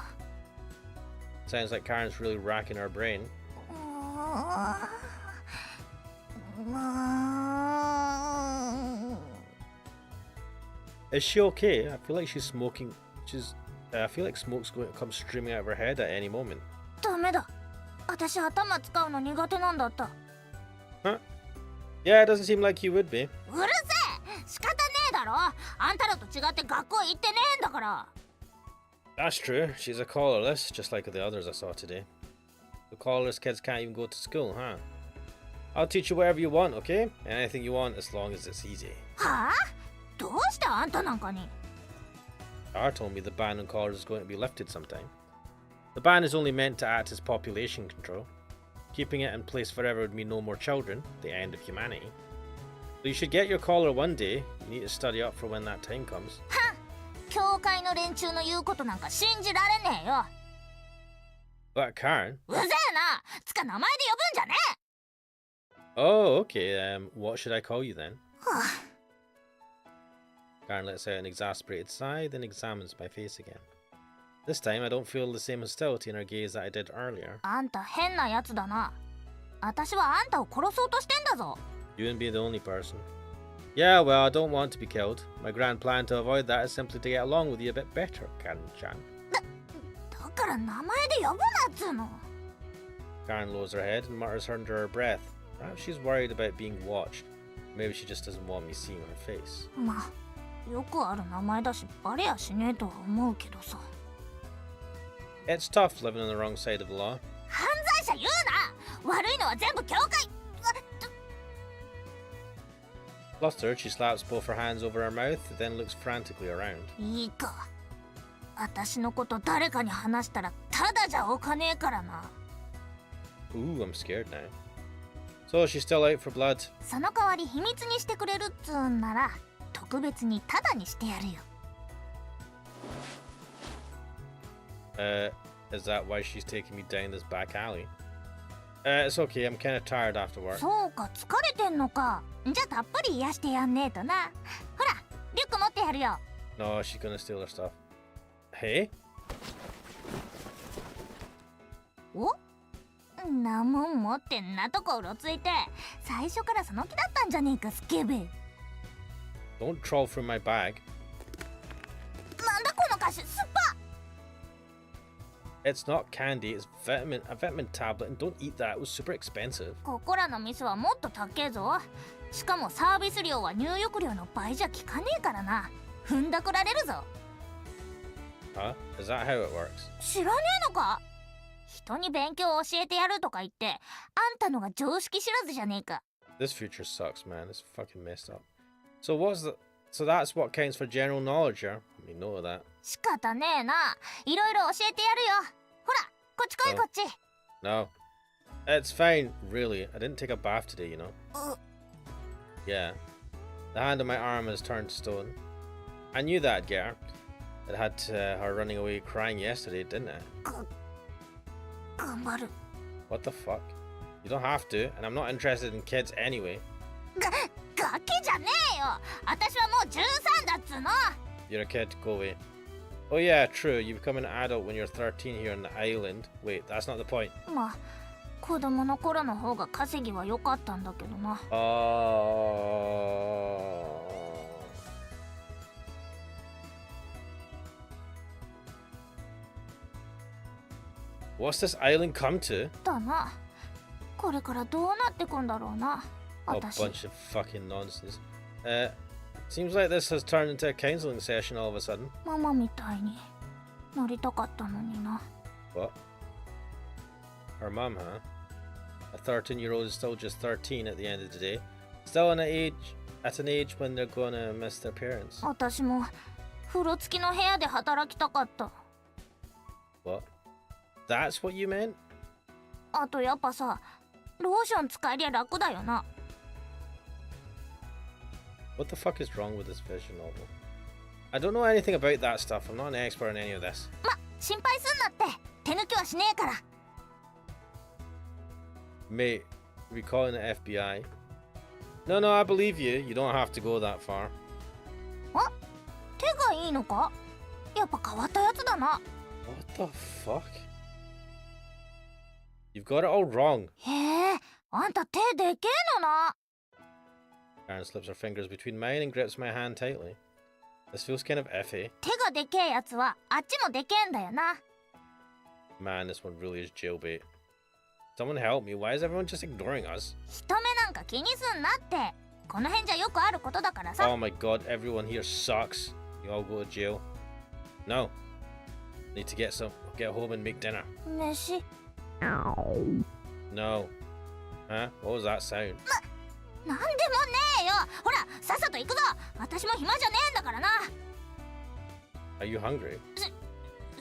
Sounds like Karen's really racking her brain. Is she okay? I feel like she's smoking. I feel like smoke's going to come streaming out of her head at any moment. ダメだ私頭使うの苦手なんだった Huh? Yeah, it doesn't seem like you would be. うるせえ仕方ねえだろあんたらと違って学校行ってねえんだから That's true. She's a collarless, just like the others I saw today. The collarless kids can't even go to school, huh? I'll teach you whatever you want, okay? Anything you want, as long as it's easy. はあどうしてあんたなんかに R told me the ban on collars is going to be lifted sometime. The ban is only meant to act as population control. Keeping it in place forever would mean no more children, the end of humanity. So you should get your collar one day. You need to study up for when that time comes. 教会の連中の言うことなんか信じられねえよ But Karen... うぜえなつか名前で呼ぶんじゃね Oh, okay. What should I call you then? えはあ Karen lets out an exasperated sigh, then examines my face again. This time I don't feel the same hostility in her gaze that I did earlier. あんた変なやつだな私はあんたを殺そうとしてんだぞ You wouldn't be the only person. Yeah, well, I don't want to be killed. My grand plan to avoid that is simply to get along with you a bit better, Karen-chan. だから名前で呼ぶなっつうの Karen lowers her head and mutters under her breath. Perhaps she's worried about being watched. Maybe she just doesn't want me seeing her face. まあよくある名前だしバレやしねえとは思うけどさ It's tough living on the wrong side of the law. 犯罪者言うな悪いのは全部教会 Flustered, she slaps both her hands over her mouth, then looks frantically around. いいか私のこと誰かに話したらただじゃおかねえからな Ooh, I'm scared now. So she's still out for blood. その代わり秘密にしてくれるっつうんなら特別にタダにしてやるよ Is that why she's taking me down this back alley? It's okay, I'm kind of tired after work. そうか疲れてんのかじゃあたっぷり癒してやんねえとなほらリュック持ってやるよ No, she's gonna steal her stuff. Hey? おんなもん持ってんなとこうろついて最初からその気だったんじゃねえかスケベ Don't troll through my bag. なんだこの菓子酸っぱ It's not candy, it's a vitamin tablet, and don't eat that, it was super expensive. ここらの店はもっと高えぞしかもサービス料は入浴料の倍じゃ効かねえからな踏んだくられるぞ Huh? Is that how it works? 知らねえのか人に勉強を教えてやるとか言ってあんたのが常識知らずじゃねえか This future sucks, man. It's fucking messed up. So that's what counts for general knowledge, yeah? I mean, note of that. 仕方ねえないろいろ教えてやるよほらこっち来いこっち No. It's fine, really. I didn't take a bath today, you know? Yeah. The hand on my arm has turned to stone. I knew that'd get her. It had her running away crying yesterday, didn't it? 頑張る What the fuck? You don't have to, and I'm not interested in kids anyway. ガキじゃねえよ私はもう13だっつうの You're a kid, go away. Oh yeah, true, you become an adult when you're 13 here on the island. Wait, that's not the point. まあ子供の頃の方が稼ぎは良かったんだけどな What's this island come to? だなこれからどうなってくんだろうな A 私 bunch of fucking nonsense. Seems like this has turned into a counseling session all of a sudden. ママみたいになりたかったのにな What? Her mum, huh? A 13-year-old is still just 13 at the end of the day. Still in an age at an age when they're gonna miss their parents. 私も風呂付きの部屋で働きたかった。 What? That's what you meant? あとやっぱさ、ローション使えりゃ楽だよな。 What the fuck is wrong with this visual novel? I don't know anything about that stuff. I'm not an expert in any of this. ま、心配すんなって。手抜きはしねえから。 Mate, are we calling the FBI? No, no, I believe you. You don't have to go that far. 手がいいのか？やっぱ変わったやつだな。 What the fuck? You've got it all wrong. へえ、あんた手でけえのな。 Karen slips her fingers between mine and grips my hand tightly. This feels kind of iffy. 手がでけえやつはあっちもでけえんだよな。 Man, this one really is jailbait. Someone help me. Why is everyone just ignoring us? 人目なんか気にすんなって。この辺じゃよくあることだからさ。 Oh my god, everyone here sucks. You all go to jail. No. Need to get home and make dinner. 飯。 No. Huh? What was that sound? なんでもねえよ。ほら、さっさと行くぞ。私も暇じゃねえんだからな。 Are you hungry?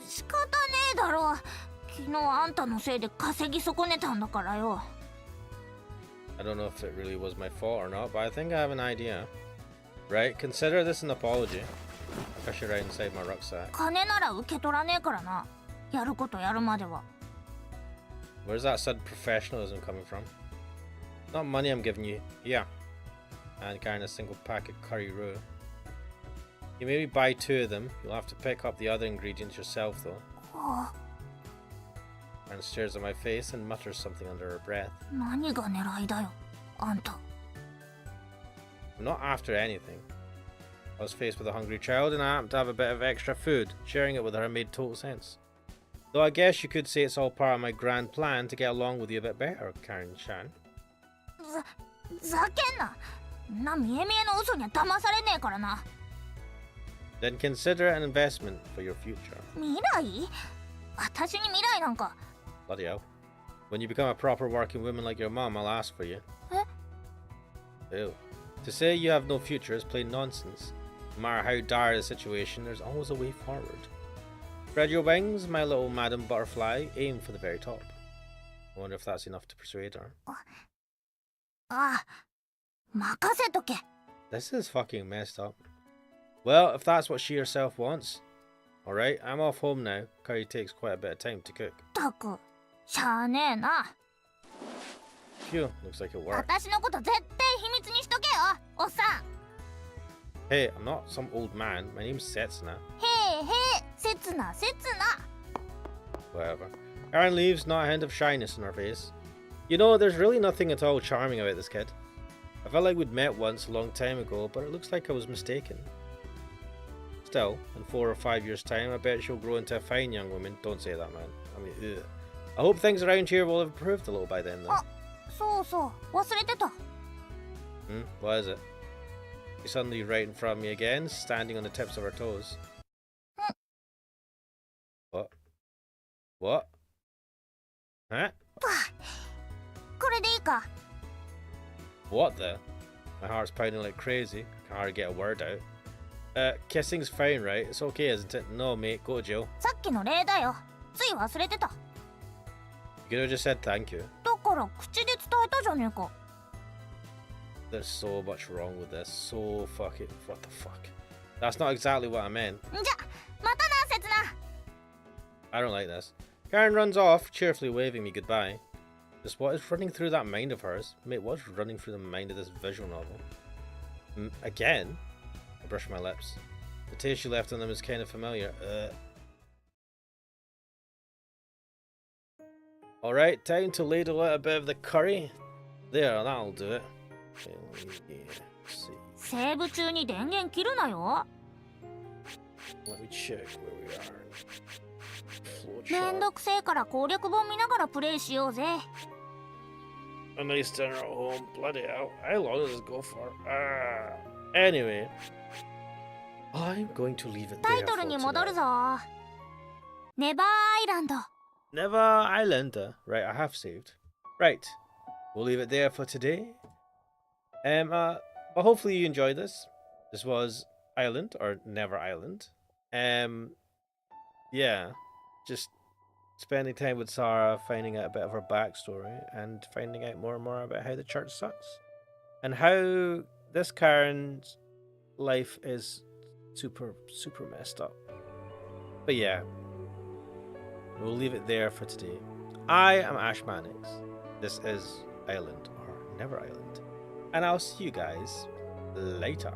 仕方ねえだろ。昨日あんたのせいで稼ぎ損ねたんだからよ。 I don't know if it really was my fault or not, but I think I have an idea. Right, consider this an apology. Push it right inside my rucksack. 金なら受け取らねえからな。やることやるまでは。 Where's that sudden professionalism coming from? Not money I'm giving you. Yeah. And carrying a single pack of curry roux. You maybe buy 2 of them. You'll have to pick up the other ingredients yourself, though. はあ、 And stares at my face and mutters something under her breath. 何が狙いだよ、あんた。 I'm not after anything. I was faced with a hungry child and I happened to have a bit of extra food. Sharing it with her made total sense. Though I guess you could say it's all part of my grand plan to get along with you a bit better, Karen-chan. ざけんな。な見え見えの嘘には騙されねえからな。 Then consider it an investment for your future. 未来？私に未来なんか。 Bloody hell. When you become a proper working woman like your mum, I'll ask for you. Eh? Ew. To say you have no future is plain nonsense. No matter how dire the situation, there's always a way forward. Spread your wings, my little Madam Butterfly. Aim for the very top. I wonder if that's enough to persuade her. ああ、任せとけ。 This is fucking messed up. Well, if that's what she herself wants. Alright, I'm off home now. Curry takes quite a bit of time to cook. たく、しゃあねえな。 Phew, looks like it worked. 私のこと絶対秘密にしとけよ、おっさん。 Hey, I'm not some old man. My name's Setsuna. へえへえ、切な切な。 Whatever. Karen leaves, not a hint of shyness in her face. You know, there's really nothing at all charming about this kid. I felt like we'd met once a long time ago, but it looks like I was mistaken. Still, in 4 or 5 years' time, I bet she'll grow into a fine young woman. Don't say that, man. I mean, ugh. I hope things around here will have improved a little by then, though. そうそう、忘れてた。 What is it? She's suddenly right in front of me again, standing on the tips of her toes. What? What? Huh? これでいいか。 What the? My heart's pounding like crazy. I can hardly get a word out. Kissing's fine, right? It's okay, isn't it? No, mate, go to jail. さっきの例だよ。つい忘れてた。 You could have just said thank you. だから口で伝えたじゃねえか。 There's so much wrong with this. So fucking... What the fuck? That's not exactly what I meant. じゃ、またな、切な。 I don't like this. Karen runs off, cheerfully waving me goodbye. Just what is running through that mind of hers? Mate, what's running through the mind of this visual novel? Again? I brush my lips. The taste she left on them is kind of familiar. Alright, time to ladle out a bit of the curry. There, that'll do it. Okay, let's see. セーブ中に電源切るなよ。 Let me check where we are. めん Flowchart. どくせえから攻略本見ながらプレイしようぜ。 A nice dinner at home. Bloody hell. How long does this go for? Anyway. I'm going to leave it タ there イトル for に戻る tonight. ぞ。ネバーアイランド。 Never Islander. Right, I have saved. Right. We'll leave it there for today. Well, hopefully you enjoyed this. This was Island or Never Island. Yeah, just spending time with Sarah, finding out a bit of her backstory, and finding out more and more about how the church sucks, and how this Karen's life is super messed up. But yeah, we'll leave it there for today. I am Ash Mannix. This is Island or Never Island, and I'll see you guys later.